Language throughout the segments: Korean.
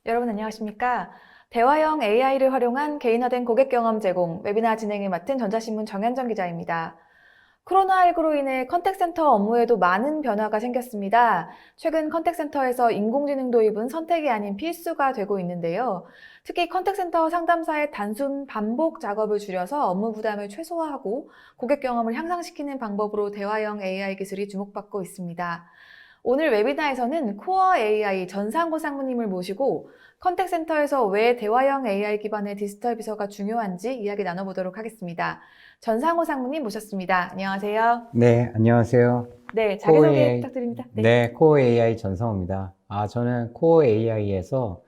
여러분 안녕하십니까? 대화형 AI를 활용한 개인화된 고객 경험 제공, 웨비나 진행을 맡은 전자신문 정현정 기자입니다. 코로나19로 인해 컨택센터 업무에도 많은 변화가 생겼습니다. 최근 컨택센터에서 인공지능 도입은 선택이 아닌 필수가 되고 있는데요. 특히 컨택센터 상담사의 단순 반복 작업을 줄여서 업무 부담을 최소화하고 고객 경험을 향상시키는 방법으로 대화형 AI 기술이 주목받고 있습니다. 오늘 웨비나에서는 코어 AI 전상고 상무님을 모시고 컨택센터에서 왜 대화형 AI 기반의 디지털 비서가 중요한지 이야기 나눠보도록 하겠습니다. 전상호 상무님 모셨습니다. 안녕하세요. 네, 안녕하세요. 네, 코어 자기소개 AI, 부탁드립니다. 네. 네, 코어 AI 전성호입니다. 저는 코어 AI에서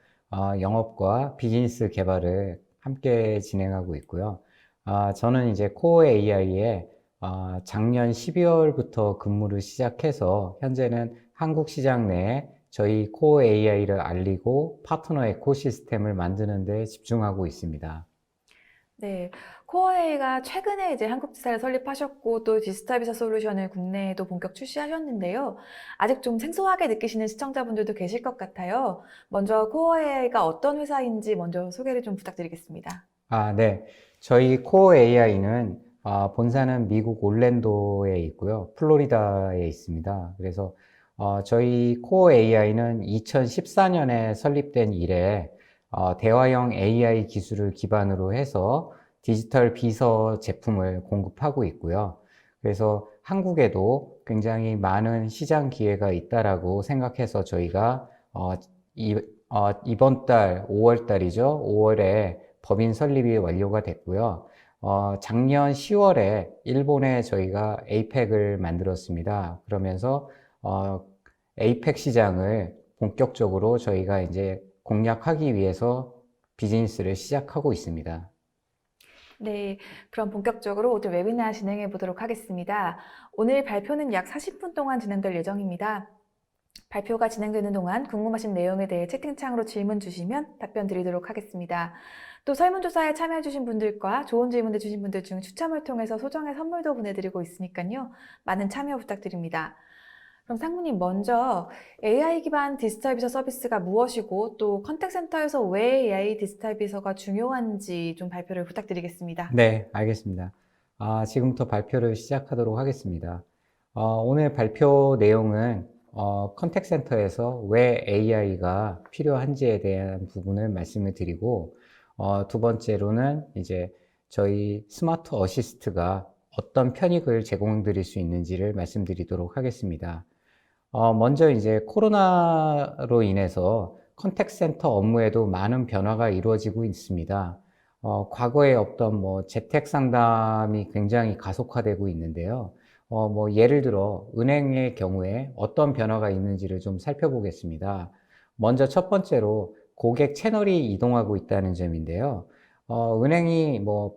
영업과 비즈니스 개발을 함께 진행하고 있고요. 저는 이제 코어 AI에 작년 12월부터 근무를 시작해서 현재는 한국 시장 내에 저희 코어 AI를 알리고 파트너 에코시스템을 만드는 데 집중하고 있습니다. 네, 코어AI가 최근에 이제 한국 지사를 설립하셨고 또 디지털 비서 솔루션을 국내에도 본격 출시하셨는데요. 아직 좀 생소하게 느끼시는 시청자분들도 계실 것 같아요. 먼저 코어AI가 어떤 회사인지 먼저 소개를 좀 부탁드리겠습니다. 네. 저희 코어 AI는 본사는 미국 올랜도에 있고요. 플로리다에 있습니다. 그래서 저희 코어 AI는 2014년에 설립된 이래 대화형 AI 기술을 기반으로 해서 디지털 비서 제품을 공급하고 있고요. 그래서 한국에도 굉장히 많은 시장 기회가 있다라고 생각해서 저희가 이, 이번 달 5월 달이죠. 5월에 법인 설립이 완료가 됐고요. 작년 10월에 일본에 저희가 에이펙을 만들었습니다. 그러면서 에이펙 시장을 본격적으로 저희가 이제 공략하기 위해서 비즈니스를 시작하고 있습니다. 네, 그럼 본격적으로 오늘 웨비나 진행해 보도록 하겠습니다. 오늘 발표는 약 40분 동안 진행될 예정입니다. 발표가 진행되는 동안 궁금하신 내용에 대해 채팅창으로 질문 주시면 답변 드리도록 하겠습니다. 또 설문조사에 참여해주신 분들과 좋은 질문을 주신 분들 중 추첨을 통해서 소정의 선물도 보내드리고 있으니까요. 많은 참여 부탁드립니다. 그럼 상무님 먼저 AI 기반 디지털 비서 서비스가 무엇이고 또 컨택센터에서 왜 AI 디지털 비서가 중요한지 좀 발표를 부탁드리겠습니다. 네, 알겠습니다. 지금부터 발표를 시작하도록 하겠습니다. 오늘 발표 내용은 컨택센터에서 왜 AI가 필요한지에 대한 부분을 말씀을 드리고, 두 번째로는 이제 저희 스마트 어시스트가 어떤 편익을 제공드릴 수 있는지를 말씀드리도록 하겠습니다. 먼저 이제 코로나로 인해서 컨택센터 업무에도 많은 변화가 이루어지고 있습니다. 과거에 없던 뭐 재택 상담이 굉장히 가속화되고 있는데요. 뭐 예를 들어 은행의 경우에 어떤 변화가 있는지를 좀 살펴보겠습니다. 먼저 첫 번째로 고객 채널이 이동하고 있다는 점인데요. 은행이 뭐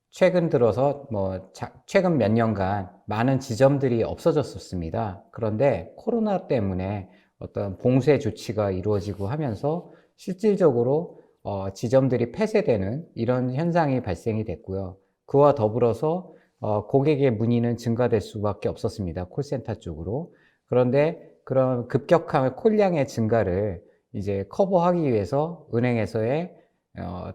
최근 들어서 최근 몇 년간 많은 지점들이 없어졌었습니다. 그런데 코로나 때문에 어떤 봉쇄 조치가 이루어지고 하면서 실질적으로 지점들이 폐쇄되는 이런 현상이 발생이 됐고요. 그와 더불어서 고객의 문의는 증가될 수밖에 없었습니다. 콜센터 쪽으로. 그런데 그런 급격한 콜량의 증가를 이제 커버하기 위해서 은행에서의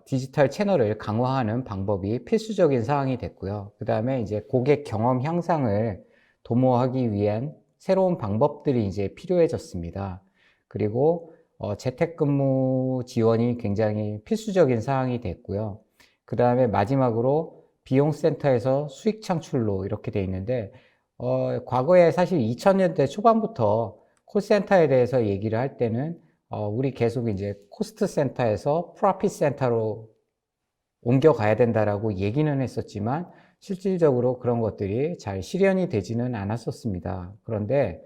디지털 채널을 강화하는 방법이 필수적인 사항이 됐고요. 그 다음에 이제 고객 경험 향상을 도모하기 위한 새로운 방법들이 이제 필요해졌습니다. 그리고 재택근무 지원이 굉장히 필수적인 사항이 됐고요. 그 다음에 마지막으로 비용센터에서 수익 창출로 이렇게 돼 있는데 과거에 사실 2000년대 초반부터 콜센터에 대해서 얘기를 할 때는 우리 계속 이제 코스트 센터에서 프로핏 센터로 옮겨가야 된다라고 얘기는 했었지만 실질적으로 그런 것들이 잘 실현이 되지는 않았었습니다. 그런데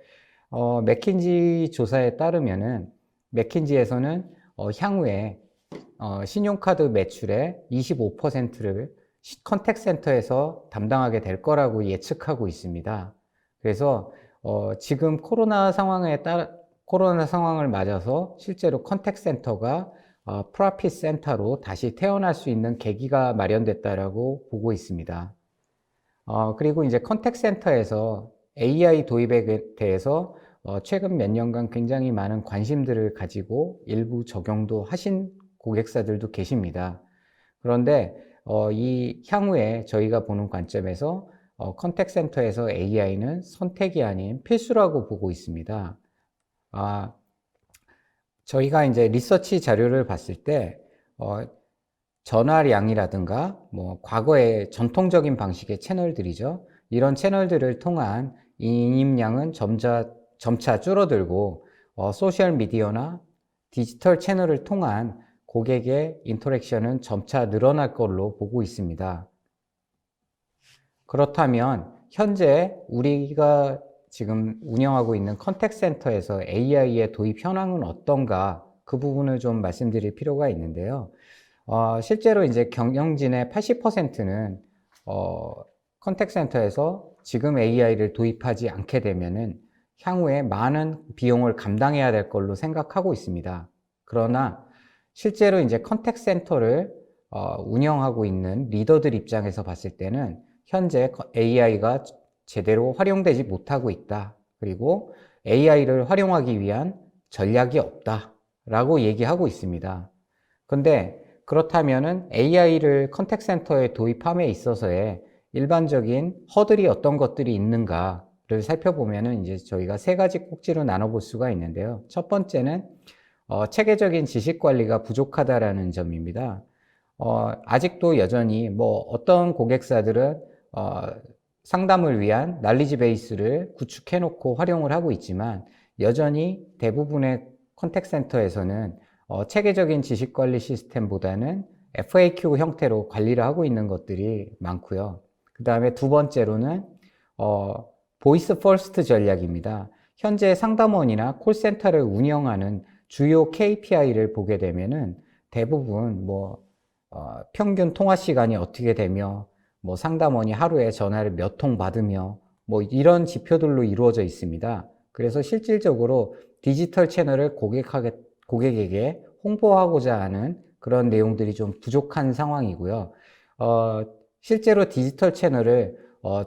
맥킨지 조사에 따르면은 맥킨지에서는 향후에 신용카드 매출의 25%를 컨택센터에서 담당하게 될 거라고 예측하고 있습니다. 그래서 지금 코로나 상황을 맞아서 실제로 컨택센터가 프로핏 센터로 다시 태어날 수 있는 계기가 마련됐다라고 보고 있습니다. 그리고 이제 컨택센터에서 AI 도입에 대해서 최근 몇 년간 굉장히 많은 관심들을 가지고 일부 적용도 하신 고객사들도 계십니다. 그런데 이 향후에 저희가 보는 관점에서 컨택센터에서 AI는 선택이 아닌 필수라고 보고 있습니다. 저희가 이제 리서치 자료를 봤을 때 전화량이라든가 뭐 과거의 전통적인 방식의 채널들이죠. 이런 채널들을 통한 인입량은 점차 줄어들고 소셜 미디어나 디지털 채널을 통한 고객의 인터랙션은 점차 늘어날 걸로 보고 있습니다. 그렇다면 현재 우리가 지금 운영하고 있는 컨택센터에서 AI의 도입 현황은 어떤가, 그 부분을 좀 말씀드릴 필요가 있는데요. 실제로 이제 경영진의 80%는 컨택센터에서 지금 AI를 도입하지 않게 되면은 향후에 많은 비용을 감당해야 될 걸로 생각하고 있습니다. 그러나 실제로 이제 컨택센터를 운영하고 있는 리더들 입장에서 봤을 때는 현재 AI가 제대로 활용되지 못하고 있다. 그리고 AI를 활용하기 위한 전략이 없다. 라고 얘기하고 있습니다. 근데 그렇다면은 AI를 컨택센터에 도입함에 있어서의 일반적인 허들이 어떤 것들이 있는가를 살펴보면은 이제 저희가 세 가지 꼭지로 나눠볼 수가 있는데요. 첫 번째는 체계적인 지식 관리가 부족하다라는 점입니다. 아직도 여전히 뭐 어떤 고객사들은 상담을 위한 날리지 베이스를 구축해 놓고 활용을 하고 있지만 여전히 대부분의 컨택센터에서는 체계적인 지식 관리 시스템보다는 FAQ 형태로 관리를 하고 있는 것들이 많고요. 그 다음에 두 번째로는 보이스 퍼스트 전략입니다. 현재 상담원이나 콜센터를 운영하는 주요 KPI를 보게 되면은 대부분 뭐 평균 통화 시간이 어떻게 되며 뭐 상담원이 하루에 전화를 몇 통 받으며 뭐 이런 지표들로 이루어져 있습니다. 그래서 실질적으로 디지털 채널을 고객에게 홍보하고자 하는 그런 내용들이 좀 부족한 상황이고요. 실제로 디지털 채널을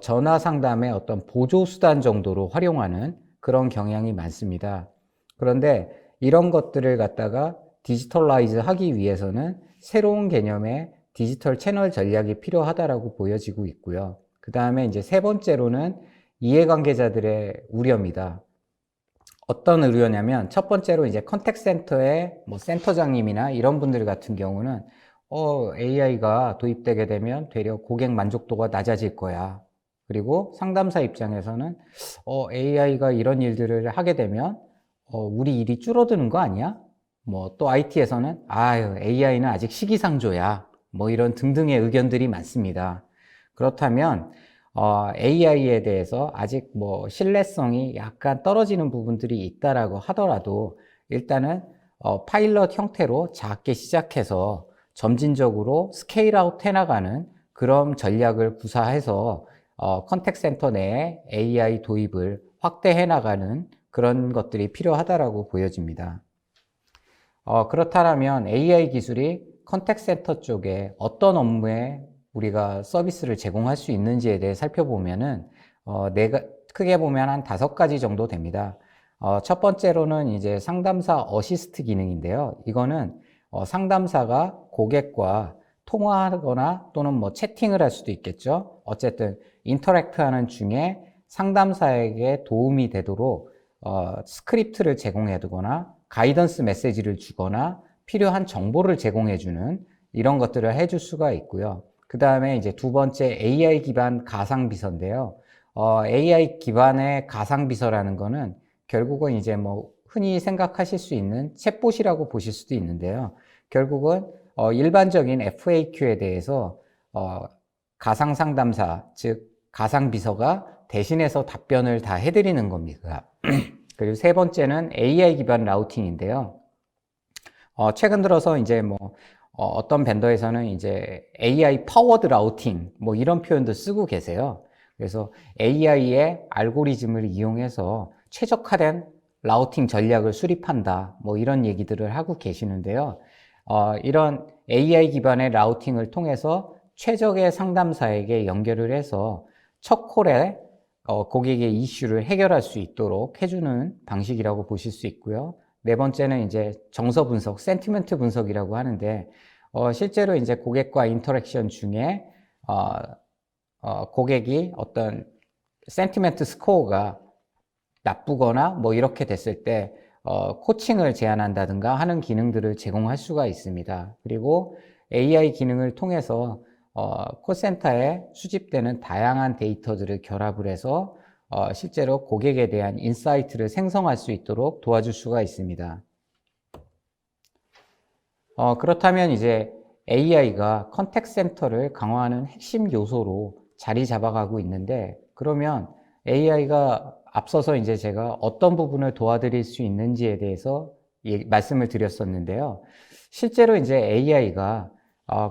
전화 상담의 어떤 보조 수단 정도로 활용하는 그런 경향이 많습니다. 그런데 이런 것들을 갖다가 디지털라이즈 하기 위해서는 새로운 개념의 디지털 채널 전략이 필요하다라고 보여지고 있고요. 그 다음에 이제 세 번째로는 이해관계자들의 우려입니다. 어떤 우려냐면 첫 번째로 이제 컨택센터의 뭐 센터장님이나 이런 분들 같은 경우는 AI가 도입되게 되면 되려 고객 만족도가 낮아질 거야. 그리고 상담사 입장에서는 AI가 이런 일들을 하게 되면 우리 일이 줄어드는 거 아니야? 뭐 또 IT에서는 AI는 아직 시기상조야. 뭐 이런 등등의 의견들이 많습니다. 그렇다면 AI에 대해서 아직 뭐 신뢰성이 약간 떨어지는 부분들이 있다라고 하더라도 일단은 파일럿 형태로 작게 시작해서 점진적으로 스케일 아웃 해나가는 그런 전략을 구사해서 컨택센터 내에 AI 도입을 확대해 나가는 그런 것들이 필요하다라고 보여집니다. 그렇다면 AI 기술이 컨택센터 쪽에 어떤 업무에 우리가 서비스를 제공할 수 있는지에 대해 살펴보면은 크게 보면 한 5가지 정도 됩니다. 첫 번째로는 이제 상담사 어시스트 기능인데요. 이거는 상담사가 고객과 통화하거나 또는 뭐 채팅을 할 수도 있겠죠. 어쨌든 인터랙트 하는 중에 상담사에게 도움이 되도록 스크립트를 제공해 두거나 가이던스 메시지를 주거나 필요한 정보를 제공해주는 이런 것들을 해줄 수가 있고요. 그 다음에 이제 두 번째 AI 기반 가상비서인데요. AI 기반의 가상비서라는 거는 결국은 이제 뭐 흔히 생각하실 수 있는 챗봇이라고 보실 수도 있는데요. 결국은 일반적인 FAQ에 대해서 가상 상담사, 즉 가상 비서가 대신해서 답변을 다 해드리는 겁니다. 그리고 세 번째는 AI 기반 라우팅인데요. 최근 들어서 이제 뭐 어떤 벤더에서는 이제 AI 파워드 라우팅 뭐 이런 표현도 쓰고 계세요. 그래서 AI의 알고리즘을 이용해서 최적화된 라우팅 전략을 수립한다 뭐 이런 얘기들을 하고 계시는데요. 이런 AI 기반의 라우팅을 통해서 최적의 상담사에게 연결을 해서 첫 콜에 고객의 이슈를 해결할 수 있도록 해주는 방식이라고 보실 수 있고요. 네 번째는 이제 정서 분석, 센티멘트 분석이라고 하는데, 실제로 이제 고객과 인터랙션 중에, 고객이 어떤 센티멘트 스코어가 나쁘거나 뭐 이렇게 됐을 때, 코칭을 제안한다든가 하는 기능들을 제공할 수가 있습니다. 그리고 AI 기능을 통해서 콜센터에 수집되는 다양한 데이터들을 결합을 해서 실제로 고객에 대한 인사이트를 생성할 수 있도록 도와줄 수가 있습니다. 그렇다면 이제 AI가 컨택 센터를 강화하는 핵심 요소로 자리 잡아가고 있는데, 그러면 AI가 앞서서 이제 제가 어떤 부분을 도와드릴 수 있는지에 대해서 말씀을 드렸었는데요. 실제로 이제 AI가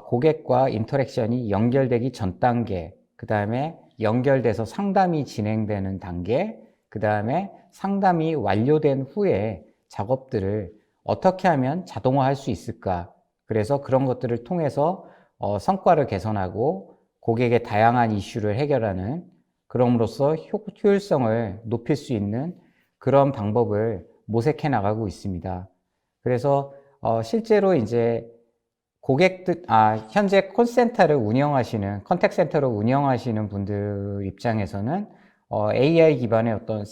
고객과 인터랙션이 연결되기 전 단계, 그 다음에 연결돼서 상담이 진행되는 단계, 그 다음에 상담이 완료된 후에 작업들을 어떻게 하면 자동화할 수 있을까? 그래서 그런 것들을 통해서 성과를 개선하고 고객의 다양한 이슈를 해결하는, 그럼으로써 효율성을 높일 수 있는 그런 방법을 모색해 나가고 있습니다. 그래서 실제로 이제 고객들, 현재 콜센터를 운영하시는, 컨택센터를 운영하시는 분들 입장에서는 AI 기반의 어떤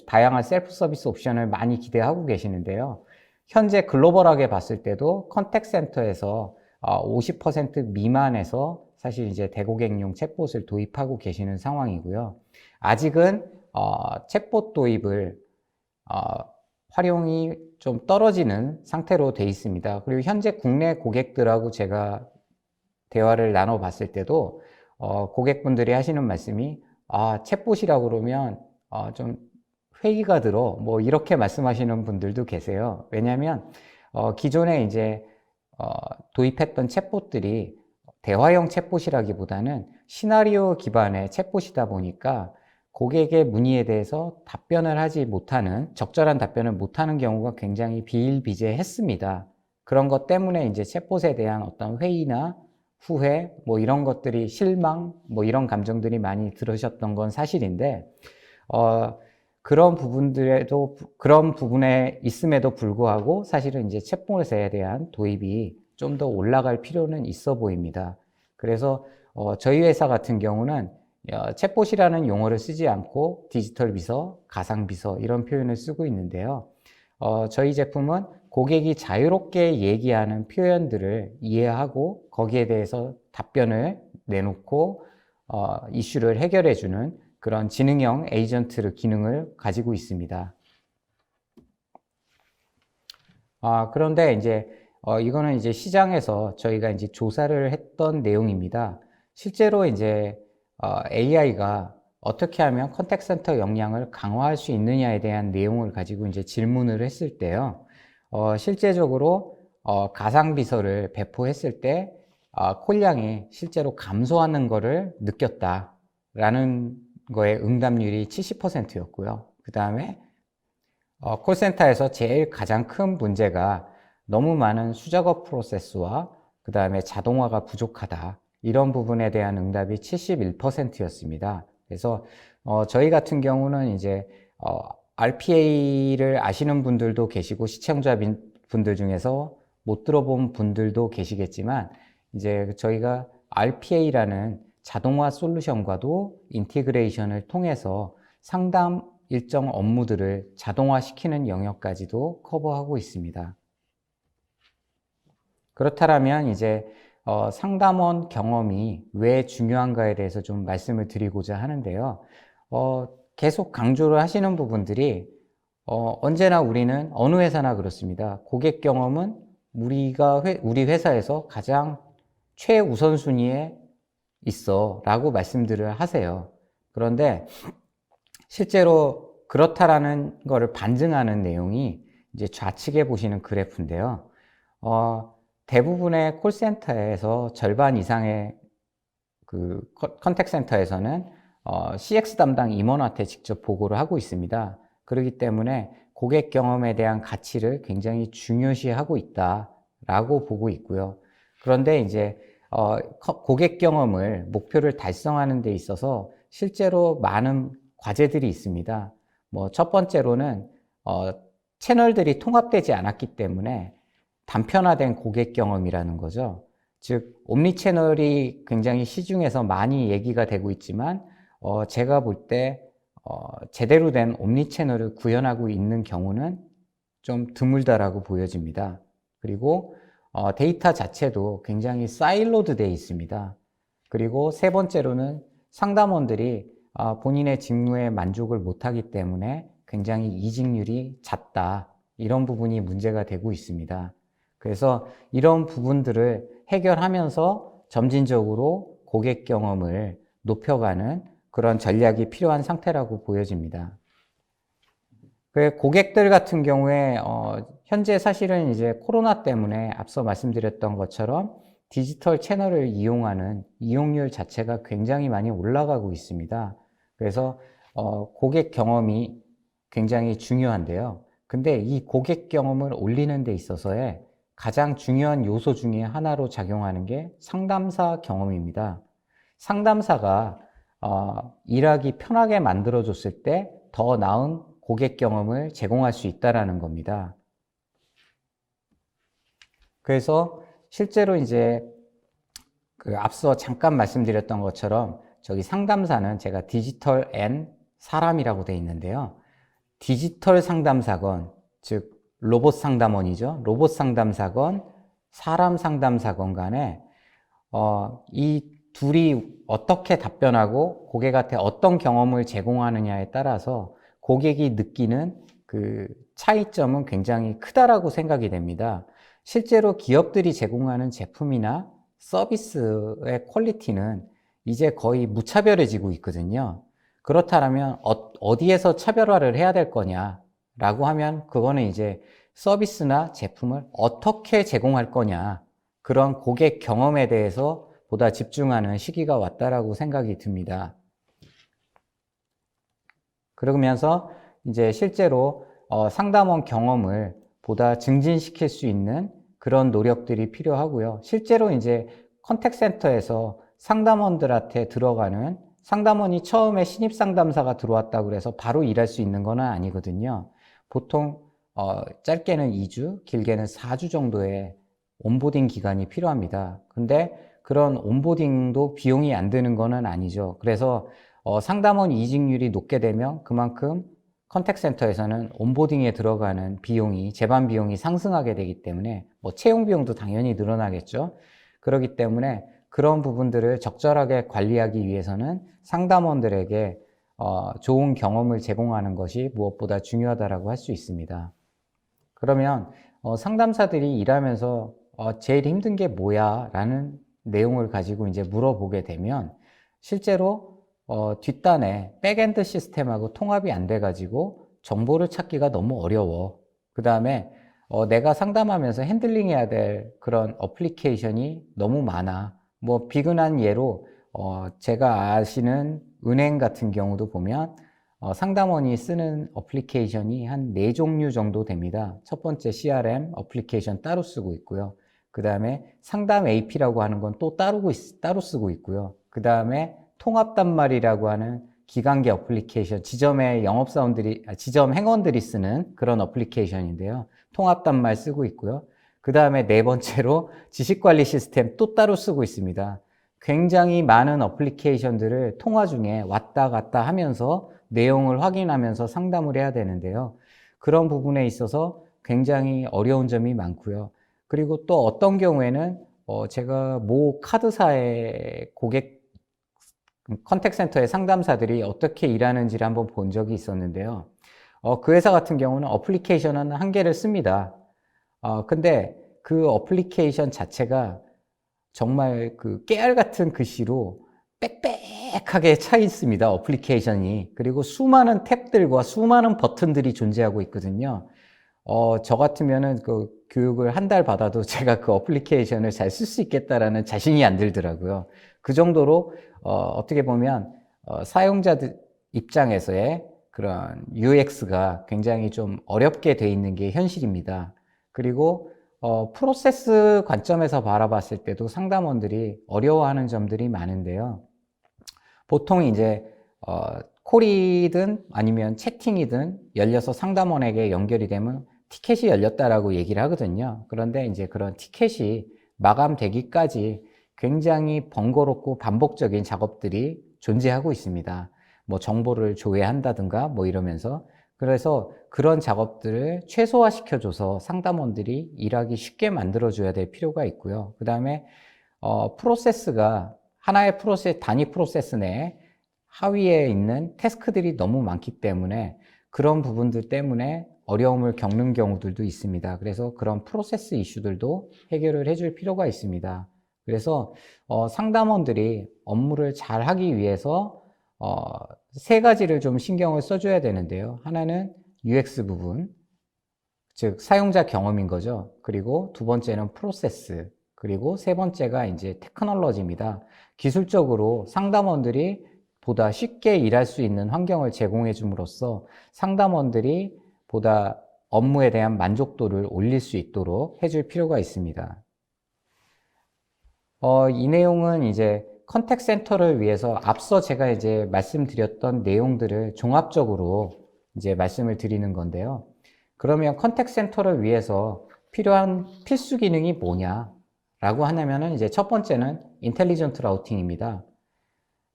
다양한 셀프 서비스 옵션을 많이 기대하고 계시는데요. 현재 글로벌하게 봤을 때도 컨택센터에서 50% 미만에서 사실 이제 대고객용 챗봇을 도입하고 계시는 상황이고요. 아직은 챗봇 도입을 활용이 좀 떨어지는 상태로 돼 있습니다. 그리고 현재 국내 고객들하고 제가 대화를 나눠봤을 때도 고객분들이 하시는 말씀이 챗봇이라고 그러면 좀 회의가 들어, 뭐 이렇게 말씀하시는 분들도 계세요. 왜냐하면 기존에 이제 도입했던 챗봇들이 대화형 챗봇이라기보다는 시나리오 기반의 챗봇이다 보니까 고객의 문의에 대해서 답변을 하지 못하는, 적절한 답변을 못하는 경우가 굉장히 비일비재했습니다. 그런 것 때문에 이제 챗봇에 대한 어떤 회의나 후회, 뭐 이런 것들이 실망, 뭐 이런 감정들이 많이 들으셨던 건 사실인데, 그런 부분에 있음에도 불구하고 사실은 이제 챗봇에 대한 도입이 좀 더 올라갈 필요는 있어 보입니다. 그래서 저희 회사 같은 경우는 챗봇이라는 용어를 쓰지 않고 디지털 비서, 가상 비서 이런 표현을 쓰고 있는데요. 저희 제품은 고객이 자유롭게 얘기하는 표현들을 이해하고 거기에 대해서 답변을 내놓고 이슈를 해결해주는 그런 지능형 에이전트 기능을 가지고 있습니다. 그런데 이제 이거는 이제 시장에서 저희가 이제 조사를 했던 내용입니다. 실제로 이제 AI가 어떻게 하면 컨택센터 역량을 강화할 수 있느냐에 대한 내용을 가지고 이제 질문을 했을 때요. 실제적으로 가상비서를 배포했을 때 콜량이 실제로 감소하는 것을 느꼈다라는 거에 응답률이 70%였고요. 그 다음에 콜센터에서 제일 가장 큰 문제가 너무 많은 수작업 프로세스와 그 다음에 자동화가 부족하다. 이런 부분에 대한 응답이 71%였습니다. 그래서 저희 같은 경우는 이제 RPA를 아시는 분들도 계시고 시청자 분들 중에서 못 들어본 분들도 계시겠지만 이제 저희가 RPA라는 자동화 솔루션과도 인티그레이션을 통해서 상담 일정 업무들을 자동화시키는 영역까지도 커버하고 있습니다. 그렇다면 이제 상담원 경험이 왜 중요한가에 대해서 좀 말씀을 드리고자 하는데요. 계속 강조를 하시는 부분들이 언제나 우리는 어느 회사나 그렇습니다. 고객 경험은 우리 회사에서 가장 최우선순위에 있어 라고 말씀들을 하세요. 그런데 실제로 그렇다라는 것을 반증하는 내용이 이제 좌측에 보시는 그래프인데요. 대부분의 콜센터에서 절반 이상의 그 컨택센터에서는 CX 담당 임원한테 직접 보고를 하고 있습니다. 그렇기 때문에 고객 경험에 대한 가치를 굉장히 중요시하고 있다라고 보고 있고요. 그런데 이제 고객 경험을 목표를 달성하는 데 있어서 실제로 많은 과제들이 있습니다. 뭐 첫 번째로는 채널들이 통합되지 않았기 때문에 단편화된 고객 경험이라는 거죠. 즉 옴니 채널이 굉장히 시중에서 많이 얘기가 되고 있지만 제가 볼 때 제대로 된 옴니 채널을 구현하고 있는 경우는 좀 드물다라고 보여집니다. 그리고 데이터 자체도 굉장히 사일로드 되어 있습니다. 그리고 세 번째로는 상담원들이 본인의 직무에 만족을 못하기 때문에 굉장히 이직률이 잦다. 이런 부분이 문제가 되고 있습니다. 그래서 이런 부분들을 해결하면서 점진적으로 고객 경험을 높여가는 그런 전략이 필요한 상태라고 보여집니다. 고객들 같은 경우에 현재 사실은 이제 코로나 때문에 앞서 말씀드렸던 것처럼 디지털 채널을 이용하는 이용률 자체가 굉장히 많이 올라가고 있습니다. 그래서 고객 경험이 굉장히 중요한데요. 근데 이 고객 경험을 올리는 데 있어서의 가장 중요한 요소 중에 하나로 작용하는 게 상담사 경험입니다. 상담사가 일하기 편하게 만들어줬을 때 더 나은 고객 경험을 제공할 수 있다는 겁니다. 그래서 실제로 이제 앞서 잠깐 말씀드렸던 것처럼 저기 상담사는 제가 디지털 앤 사람이라고 되어 있는데요. 디지털 상담사건, 즉 로봇 상담원이죠. 로봇 상담사건, 사람 상담사건 간에 이 둘이 어떻게 답변하고 고객한테 어떤 경험을 제공하느냐에 따라서 고객이 느끼는 그 차이점은 굉장히 크다라고 생각이 됩니다. 실제로 기업들이 제공하는 제품이나 서비스의 퀄리티는 이제 거의 무차별해지고 있거든요. 그렇다면 어디에서 차별화를 해야 될 거냐라고 하면 그거는 이제 서비스나 제품을 어떻게 제공할 거냐, 그런 고객 경험에 대해서 보다 집중하는 시기가 왔다라고 생각이 듭니다. 그러면서 이제 실제로 상담원 경험을 보다 증진시킬 수 있는 그런 노력들이 필요하고요. 실제로 이제 컨택센터에서 상담원들한테 들어가는 상담원이 처음에 신입 상담사가 들어왔다고 해서 바로 일할 수 있는 건 아니거든요. 보통 짧게는 2주, 길게는 4주 정도의 온보딩 기간이 필요합니다. 근데 그런 온보딩도 비용이 안 드는 건 아니죠. 그래서 상담원 이직률이 높게 되면 그만큼 컨택센터에서는 온보딩에 들어가는 비용이, 재반 비용이 상승하게 되기 때문에 채용 비용도 당연히 늘어나겠죠. 그렇기 때문에 그런 부분들을 적절하게 관리하기 위해서는 상담원들에게 좋은 경험을 제공하는 것이 무엇보다 중요하다고 할 수 있습니다. 그러면 상담사들이 일하면서 제일 힘든 게 뭐야? 라는 내용을 가지고 이제 물어보게 되면 실제로 뒷단에 백엔드 시스템하고 통합이 안 돼가지고 정보를 찾기가 너무 어려워. 그 다음에 내가 상담하면서 핸들링해야 될 그런 어플리케이션이 너무 많아. 비근한 예로 제가 아시는 은행 같은 경우도 보면 상담원이 쓰는 어플리케이션이 한 4종류 정도 됩니다. 첫 번째 CRM 어플리케이션 따로 쓰고 있고요. 그 다음에 상담 AP라고 하는 건 또 따로 쓰고 있고요. 그 다음에 통합단말이라고 하는 기관계 어플리케이션, 지점의 지점 행원들이 쓰는 그런 어플리케이션인데요. 통합단말 쓰고 있고요. 그 다음에 네 번째로 지식관리 시스템 또 따로 쓰고 있습니다. 굉장히 많은 어플리케이션들을 통화 중에 왔다 갔다 하면서 내용을 확인하면서 상담을 해야 되는데요. 그런 부분에 있어서 굉장히 어려운 점이 많고요. 그리고 또 어떤 경우에는 제가 모 카드사의 컨택센터의 상담사들이 어떻게 일하는지를 한번 본 적이 있었는데요. 그 회사 같은 경우는 어플리케이션은 한 개를 씁니다. 근데 그 어플리케이션 자체가 정말 그 깨알 같은 글씨로 빽빽하게 차 있습니다. 어플리케이션이. 그리고 수많은 탭들과 수많은 버튼들이 존재하고 있거든요. 저 같으면은 그 교육을 한 달 받아도 제가 그 어플리케이션을 잘 쓸 수 있겠다라는 자신이 안 들더라고요. 그 정도로 어떻게 보면 사용자들 입장에서의 그런 UX가 굉장히 좀 어렵게 돼 있는 게 현실입니다. 그리고 프로세스 관점에서 바라봤을 때도 상담원들이 어려워하는 점들이 많은데요. 보통 이제 콜이든 아니면 채팅이든 열려서 상담원에게 연결이 되면 티켓이 열렸다라고 얘기를 하거든요. 그런데 이제 그런 티켓이 마감되기까지 굉장히 번거롭고 반복적인 작업들이 존재하고 있습니다. 뭐 정보를 조회한다든가 뭐 이러면서. 그래서 그런 작업들을 최소화시켜줘서 상담원들이 일하기 쉽게 만들어줘야 될 필요가 있고요. 그 다음에 프로세스가 하나의 단위 프로세스 내에 하위에 있는 태스크들이 너무 많기 때문에 그런 부분들 때문에 어려움을 겪는 경우들도 있습니다. 그래서 그런 프로세스 이슈들도 해결을 해줄 필요가 있습니다. 그래서 상담원들이 업무를 잘 하기 위해서 세 가지를 좀 신경을 써줘야 되는데요. 하나는 UX 부분, 즉 사용자 경험인 거죠. 그리고 두 번째는 프로세스, 그리고 세 번째가 이제 테크놀로지입니다. 기술적으로 상담원들이 보다 쉽게 일할 수 있는 환경을 제공해 줌으로써 상담원들이 보다 업무에 대한 만족도를 올릴 수 있도록 해줄 필요가 있습니다. 이 내용은 이제 컨택 센터를 위해서 앞서 제가 이제 말씀드렸던 내용들을 종합적으로 이제 말씀을 드리는 건데요. 그러면 컨택 센터를 위해서 필요한 필수 기능이 뭐냐라고 하냐면은 이제 첫 번째는 인텔리전트 라우팅입니다.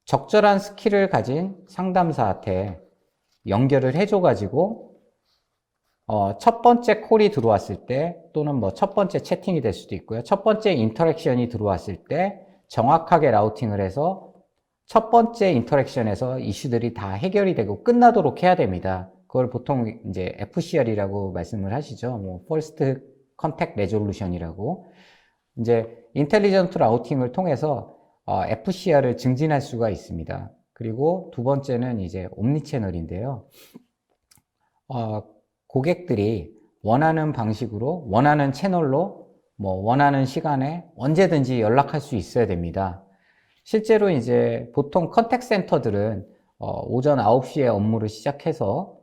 적절한 스킬을 가진 상담사한테 연결을 해줘가지고 첫 번째 콜이 들어왔을 때 또는 뭐 첫 번째 채팅이 될 수도 있고요. 첫 번째 인터랙션이 들어왔을 때 정확하게 라우팅을 해서 첫 번째 인터랙션에서 이슈들이 다 해결이 되고 끝나도록 해야 됩니다. 그걸 보통 이제 FCR이라고 말씀을 하시죠. 뭐 First Contact Resolution이라고. 이제 인텔리전트 라우팅을 통해서 FCR을 증진할 수가 있습니다. 그리고 두 번째는 이제 옴니채널인데요. 고객들이 원하는 방식으로, 원하는 채널로, 뭐 원하는 시간에 언제든지 연락할 수 있어야 됩니다. 실제로 이제 보통 컨택 센터들은 오전 9시에 업무를 시작해서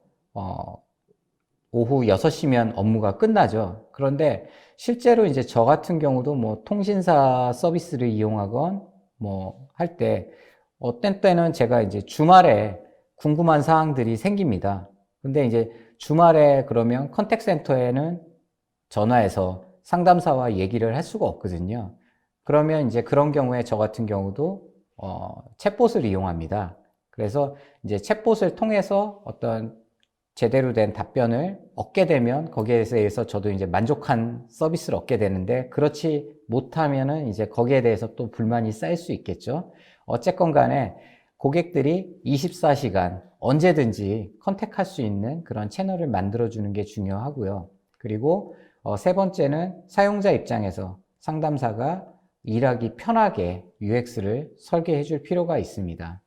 오후 6시면 업무가 끝나죠. 그런데 실제로 이제 저 같은 경우도 뭐 통신사 서비스를 이용하건 뭐 할 때 어떤 때는 제가 이제 주말에 궁금한 사항들이 생깁니다. 근데 이제 주말에 그러면 컨택 센터에는 전화해서 상담사와 얘기를 할 수가 없거든요. 그러면 이제 그런 경우에 저 같은 경우도 챗봇을 이용합니다. 그래서 이제 챗봇을 통해서 어떤 제대로 된 답변을 얻게 되면 거기에 대해서 저도 이제 만족한 서비스를 얻게 되는데 그렇지 못하면은 이제 거기에 대해서 또 불만이 쌓일 수 있겠죠. 어쨌건 간에 고객들이 24시간 언제든지 컨택할 수 있는 그런 채널을 만들어주는 게 중요하고요. 그리고 세 번째는 사용자 입장에서 상담사가 일하기 편하게 UX를 설계해 줄 필요가 있습니다.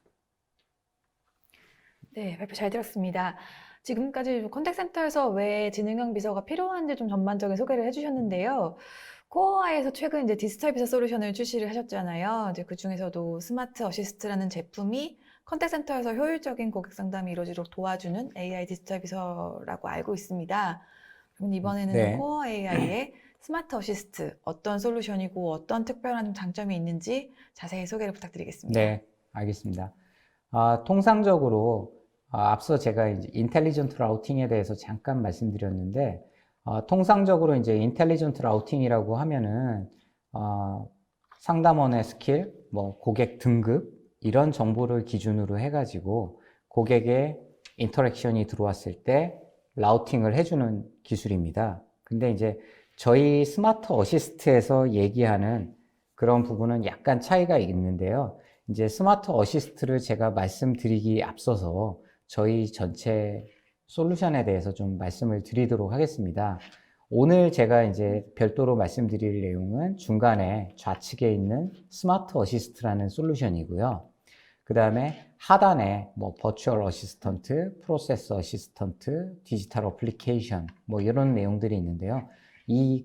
네, 발표 잘 들었습니다. 지금까지 컨택센터에서 왜 지능형 비서가 필요한지 좀 전반적인 소개를 해주셨는데요. 코어아이에서 최근 이제 디지털 비서 솔루션을 출시를 하셨잖아요. 이제 그 중에서도 스마트 어시스트라는 제품이 컨택센터에서 효율적인 고객 상담이 이루어지도록 도와주는 AI 디지털 비서라고 알고 있습니다. 그럼 이번에는 네. 코어 AI의 스마트 어시스트 어떤 솔루션이고 어떤 특별한 장점이 있는지 자세히 소개를 부탁드리겠습니다. 네, 알겠습니다. 통상적으로 앞서 제가 이제 인텔리전트 라우팅에 대해서 잠깐 말씀드렸는데 통상적으로 이제 인텔리전트 라우팅이라고 하면은 상담원의 스킬, 뭐 고객 등급 이런 정보를 기준으로 해가지고 고객의 인터랙션이 들어왔을 때 라우팅을 해주는 기술입니다. 근데 이제 저희 스마트 어시스트에서 얘기하는 그런 부분은 약간 차이가 있는데요. 이제 스마트 어시스트를 제가 말씀드리기 앞서서 저희 전체 솔루션에 대해서 좀 말씀을 드리도록 하겠습니다. 오늘 제가 이제 별도로 말씀드릴 내용은 중간에 좌측에 있는 스마트 어시스트라는 솔루션이고요. 그 다음에 하단에 뭐 버추얼 어시스턴트, 프로세스 어시스턴트, 디지털 어플리케이션 뭐 이런 내용들이 있는데요.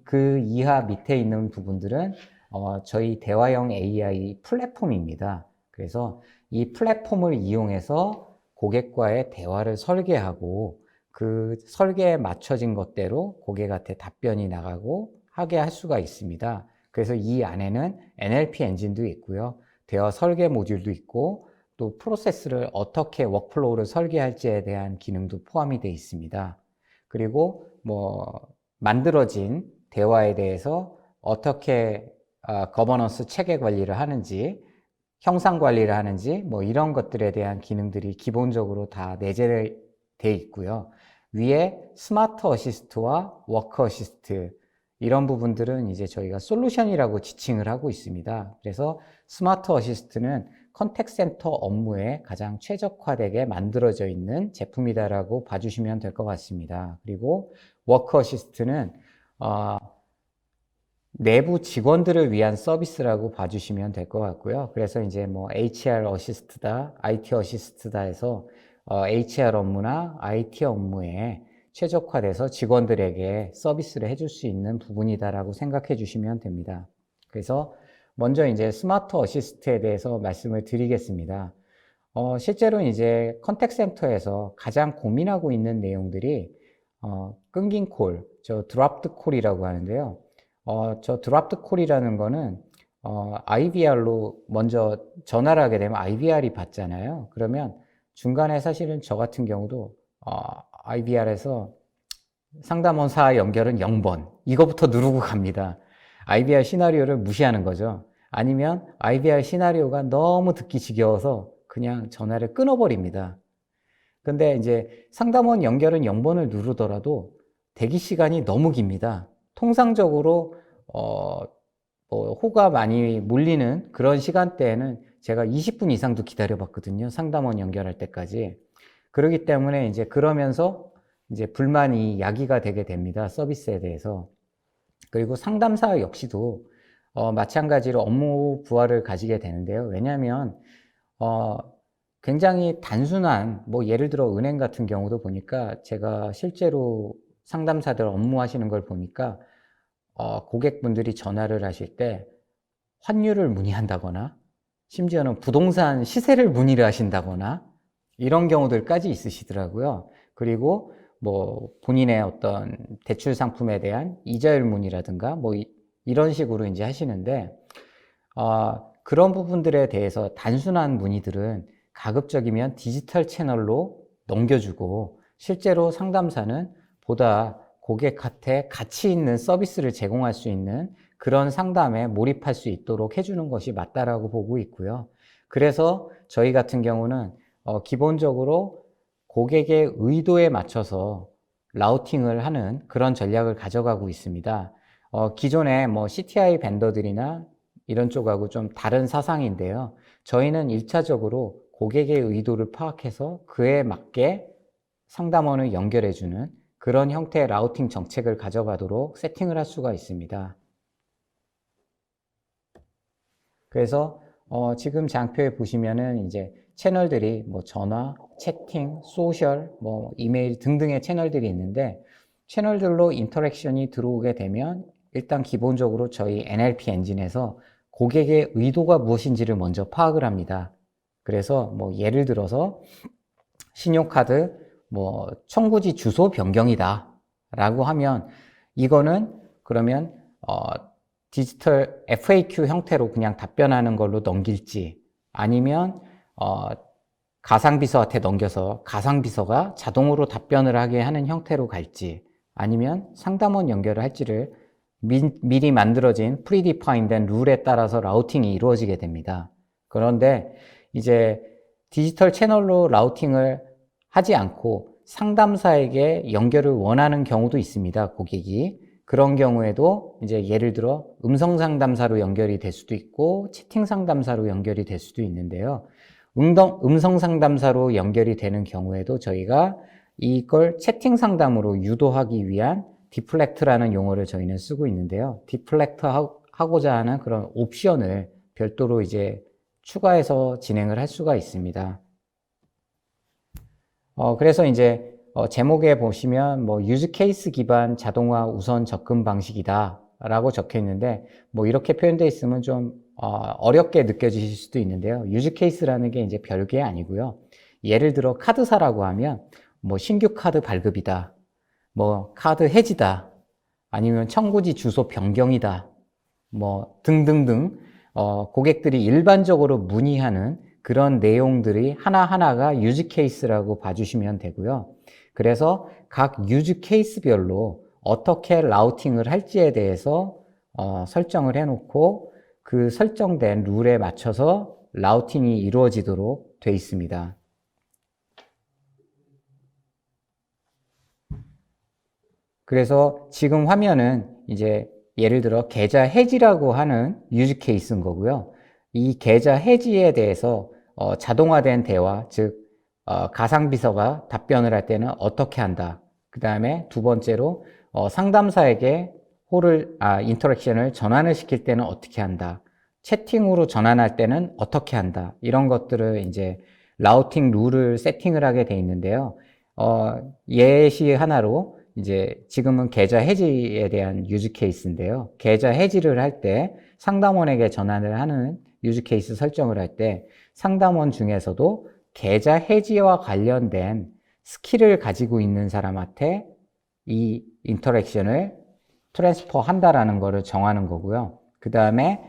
그 이하 밑에 있는 부분들은 저희 대화형 AI 플랫폼입니다. 그래서 이 플랫폼을 이용해서 고객과의 대화를 설계하고 그 설계에 맞춰진 것대로 고객한테 답변이 나가고 하게 할 수가 있습니다. 그래서 이 안에는 NLP 엔진도 있고요. 대화 설계 모듈도 있고 또 프로세스를 어떻게 워크플로우를 설계할지에 대한 기능도 포함이 되어 있습니다. 그리고 만들어진 대화에 대해서 어떻게 거버넌스 체계 관리를 하는지, 형상 관리를 하는지, 이런 것들에 대한 기능들이 기본적으로 다 내재되어 있고요. 위에 스마트 어시스트와 워크 어시스트, 이런 부분들은 이제 저희가 솔루션이라고 지칭을 하고 있습니다. 그래서 스마트 어시스트는 컨택 센터 업무에 가장 최적화되게 만들어져 있는 제품이다라고 봐주시면 될 것 같습니다. 그리고 워크 어시스트는 내부 직원들을 위한 서비스라고 봐주시면 될 것 같고요. 그래서 이제 HR 어시스트다, IT 어시스트다 해서 HR 업무나 IT 업무에 최적화돼서 직원들에게 서비스를 해줄 수 있는 부분이다라고 생각해 주시면 됩니다. 그래서 먼저 이제 스마트 어시스트에 대해서 말씀을 드리겠습니다. 실제로 이제 컨택 센터에서 가장 고민하고 있는 내용들이 끊긴 콜, 드랍드 콜이라고 하는데요. 저 드랍드 콜이라는 거는 IVR로 먼저 전화를 하게 되면 IVR이 받잖아요. 그러면 중간에 사실은 저 같은 경우도 IVR에서 상담원사 연결은 0번 이거부터 누르고 갑니다. IVR 시나리오를 무시하는 거죠. 아니면 IVR 시나리오가 너무 듣기 지겨워서 그냥 전화를 끊어버립니다. 근데 이제 상담원 연결은 0번을 누르더라도 대기 시간이 너무 깁니다. 통상적으로 호가 많이 몰리는 그런 시간대에는 제가 20분 이상도 기다려 봤거든요. 상담원 연결할 때까지. 그렇기 때문에 이제 그러면서 이제 불만이 야기가 되게 됩니다. 서비스에 대해서. 그리고 상담사 역시도 마찬가지로 업무 부하를 가지게 되는데요. 왜냐하면 굉장히 단순한 예를 들어 은행 같은 경우도 보니까 제가 실제로 상담사들 업무하시는 걸 보니까 고객분들이 전화를 하실 때 환율을 문의한다거나 심지어는 부동산 시세를 문의를 하신다거나 이런 경우들까지 있으시더라고요. 그리고 본인의 어떤 대출 상품에 대한 이자율 문의라든가 이런 식으로 이제 하시는데 그런 부분들에 대해서 단순한 문의들은 가급적이면 디지털 채널로 넘겨주고 실제로 상담사는 보다 고객한테 가치 있는 서비스를 제공할 수 있는 그런 상담에 몰입할 수 있도록 해주는 것이 맞다라고 보고 있고요. 그래서 저희 같은 경우는 기본적으로 고객의 의도에 맞춰서 라우팅을 하는 그런 전략을 가져가고 있습니다. 기존의 CTI 벤더들이나 이런 쪽하고 좀 다른 사상인데요. 저희는 1차적으로 고객의 의도를 파악해서 그에 맞게 상담원을 연결해주는 그런 형태의 라우팅 정책을 가져가도록 세팅을 할 수가 있습니다. 그래서 지금 장표에 보시면은 이제 채널들이 전화, 채팅, 소셜, 이메일 등등의 채널들이 있는데 채널들로 인터랙션이 들어오게 되면 일단 기본적으로 저희 NLP 엔진에서 고객의 의도가 무엇인지를 먼저 파악을 합니다. 그래서 예를 들어서 신용카드 청구지 주소 변경이다 라고 하면 이거는 그러면 디지털 FAQ 형태로 그냥 답변하는 걸로 넘길지 아니면 가상비서한테 넘겨서 가상비서가 자동으로 답변을 하게 하는 형태로 갈지 아니면 상담원 연결을 할지를 미리 만들어진 프리디파인된 룰에 따라서 라우팅이 이루어지게 됩니다. 그런데 이제 디지털 채널로 라우팅을 하지 않고 상담사에게 연결을 원하는 경우도 있습니다. 고객이. 그런 경우에도 이제 예를 들어 음성 상담사로 연결이 될 수도 있고 채팅 상담사로 연결이 될 수도 있는데요. 음성 상담사로 연결이 되는 경우에도 저희가 이걸 채팅 상담으로 유도하기 위한 디플렉트라는 용어를 저희는 쓰고 있는데요. 디플렉트 하고자 하는 그런 옵션을 별도로 이제 추가해서 진행을 할 수가 있습니다. 그래서 이제 제목에 보시면 유즈 케이스 기반 자동화 우선 접근 방식이다 라고 적혀 있는데 이렇게 표현되어 있으면 좀 어렵게 느껴지실 수도 있는데요. 유즈 케이스라는 게 이제 별게 아니고요. 예를 들어 카드사라고 하면 신규 카드 발급이다, 카드 해지다, 아니면 청구지 주소 변경이다, 등등등 고객들이 일반적으로 문의하는 그런 내용들이 하나하나가 유즈 케이스라고 봐주시면 되고요. 그래서 각 유즈 케이스별로 어떻게 라우팅을 할지에 대해서 설정을 해놓고 그 설정된 룰에 맞춰서 라우팅이 이루어지도록 되어 있습니다. 그래서 지금 화면은 이제 예를 들어 계좌 해지라고 하는 유즈 케이스인 거고요. 이 계좌 해지에 대해서 자동화된 대화, 즉 가상비서가 답변을 할 때는 어떻게 한다. 그 다음에 두 번째로 상담사에게 인터랙션을 전환을 시킬 때는 어떻게 한다. 채팅으로 전환할 때는 어떻게 한다. 이런 것들을 이제 라우팅 룰을 세팅을 하게 돼 있는데요. 예시 하나로 이제 지금은 계좌 해지에 대한 유즈 케이스인데요. 계좌 해지를 할 때 상담원에게 전환을 하는 유즈 케이스 설정을 할 때 상담원 중에서도 계좌 해지와 관련된 스킬을 가지고 있는 사람한테 이 인터랙션을 트랜스퍼 한다라는 거를 정하는 거고요. 그 다음에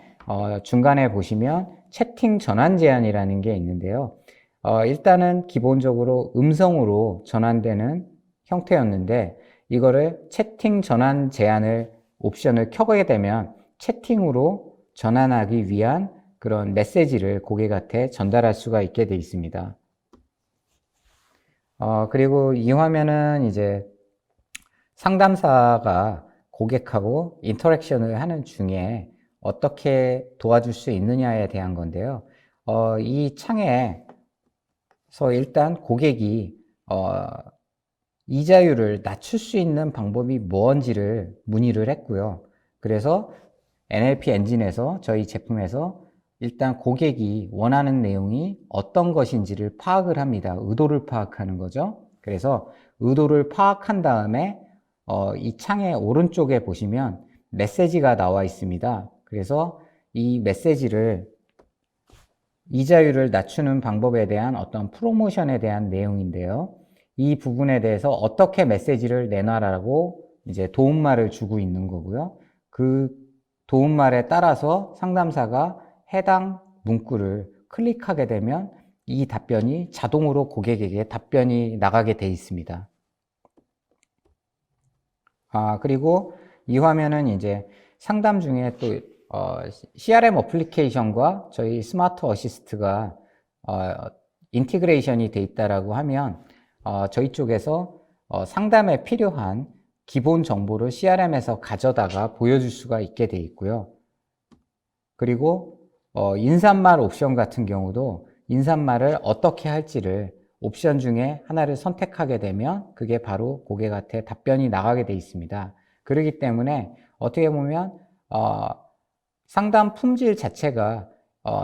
중간에 보시면 채팅 전환 제한이라는 게 있는데요. 일단은 기본적으로 음성으로 전환되는 형태였는데 이거를 채팅 전환 제한을 옵션을 켜게 되면 채팅으로 전환하기 위한 그런 메시지를 고객한테 전달할 수가 있게 돼 있습니다. 그리고 이 화면은 이제 상담사가 고객하고 인터랙션을 하는 중에 어떻게 도와줄 수 있느냐에 대한 건데요. 이 창에서 일단 고객이 이자율을 낮출 수 있는 방법이 뭔지를 문의를 했고요. 그래서 NLP 엔진에서 저희 제품에서 일단 고객이 원하는 내용이 어떤 것인지를 파악을 합니다. 의도를 파악하는 거죠. 그래서 의도를 파악한 다음에 이 창의 오른쪽에 보시면 메시지가 나와 있습니다. 그래서 이 메시지를 이자율을 낮추는 방법에 대한 어떤 프로모션에 대한 내용인데요. 이 부분에 대해서 어떻게 메시지를 내놔라고 이제 도움말을 주고 있는 거고요. 그 도움말에 따라서 상담사가 해당 문구를 클릭하게 되면 이 답변이 자동으로 고객에게 답변이 나가게 돼 있습니다. 그리고 이 화면은 이제 상담 중에 또 CRM 어플리케이션과 저희 스마트 어시스트가 인티그레이션이 돼 있다라고 하면 저희 쪽에서 상담에 필요한 기본 정보를 CRM에서 가져다가 보여줄 수가 있게 돼 있고요. 그리고 인사말 옵션 같은 경우도 인사말을 어떻게 할지를 옵션 중에 하나를 선택하게 되면 그게 바로 고객한테 답변이 나가게 돼 있습니다. 그렇기 때문에 어떻게 보면 상담 품질 자체가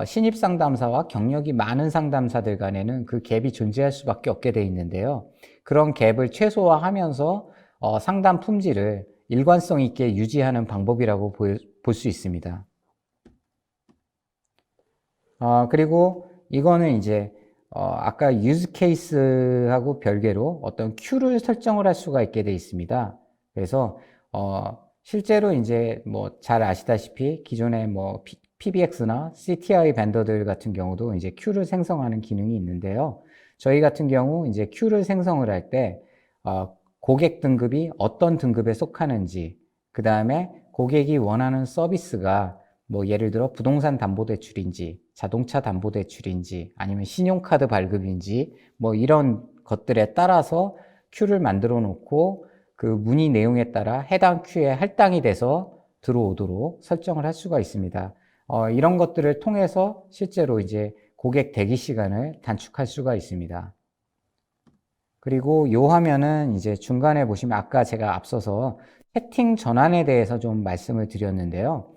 신입 상담사와 경력이 많은 상담사들 간에는 그 갭이 존재할 수밖에 없게 돼 있는데요. 그런 갭을 최소화하면서 상담 품질을 일관성 있게 유지하는 방법이라고 볼 수 있습니다. 그리고 이거는 이제 아까 유즈 케이스하고 별개로 어떤 큐를 설정을 할 수가 있게 돼 있습니다. 그래서 실제로 이제 뭐 잘 아시다시피 기존에 뭐 PBX나 CTI 벤더들 같은 경우도 이제 큐를 생성하는 기능이 있는데요. 저희 같은 경우 이제 큐를 생성을 할 때 고객 등급이 어떤 등급에 속하는지, 그 다음에 고객이 원하는 서비스가 뭐 예를 들어 부동산 담보대출인지 자동차 담보대출인지 아니면 신용카드 발급인지 뭐 이런 것들에 따라서 큐를 만들어 놓고 그 문의 내용에 따라 해당 큐에 할당이 돼서 들어오도록 설정을 할 수가 있습니다. 이런 것들을 통해서 실제로 이제 고객 대기 시간을 단축할 수가 있습니다. 그리고 이 화면은 이제 중간에 보시면 아까 제가 앞서서 채팅 전환에 대해서 좀 말씀을 드렸는데요.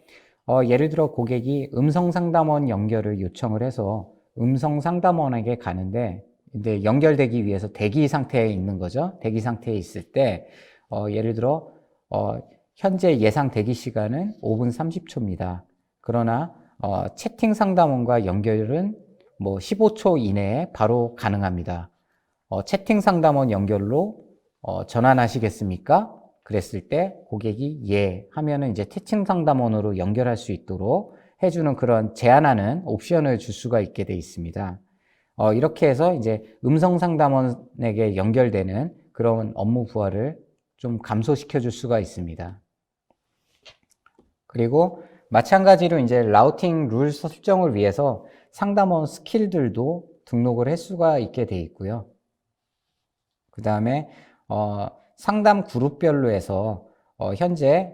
예를 들어 고객이 음성 상담원 연결을 요청을 해서 음성 상담원에게 가는데 이제 연결되기 위해서 대기 상태에 있는 거죠. 대기 상태에 있을 때 예를 들어 현재 예상 대기 시간은 5분 30초입니다. 그러나 채팅 상담원과 연결은 뭐 15초 이내에 바로 가능합니다. 채팅 상담원 연결로 전환하시겠습니까? 그랬을 때 고객이 예 하면은 이제 채팅 상담원으로 연결할 수 있도록 해주는 그런 제한하는 옵션을 줄 수가 있게 돼 있습니다. 이렇게 해서 이제 음성 상담원에게 연결되는 그런 업무 부하를 좀 감소시켜 줄 수가 있습니다. 그리고 마찬가지로 이제 라우팅 룰 설정을 위해서 상담원 스킬들도 등록을 할 수가 있게 돼 있고요. 그 다음에 상담 그룹별로 해서 현재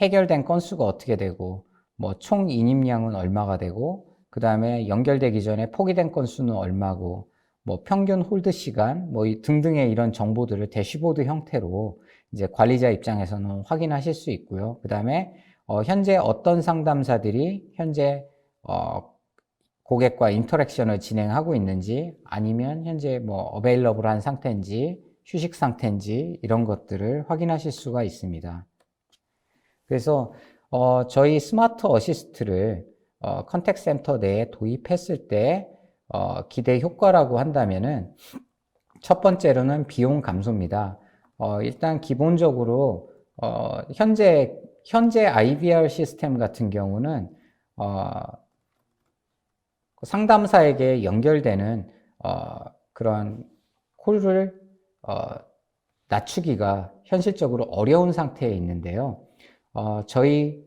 해결된 건수가 어떻게 되고 뭐 총 인입량은 얼마가 되고 그 다음에 연결되기 전에 포기된 건수는 얼마고 뭐 평균 홀드 시간 뭐 등등의 이런 정보들을 대시보드 형태로 이제 관리자 입장에서는 확인하실 수 있고요. 그 다음에 현재 어떤 상담사들이 현재 고객과 인터랙션을 진행하고 있는지 아니면 현재 뭐 어베일러블한 상태인지 휴식 상태인지 이런 것들을 확인하실 수가 있습니다. 그래서 저희 스마트 어시스트를 컨택 센터 내에 도입했을 때 기대 효과라고 한다면은 첫 번째로는 비용 감소입니다. 일단 기본적으로 현재 IVR 시스템 같은 경우는 상담사에게 연결되는 그런 콜을 낮추기가 현실적으로 어려운 상태에 있는데요. 저희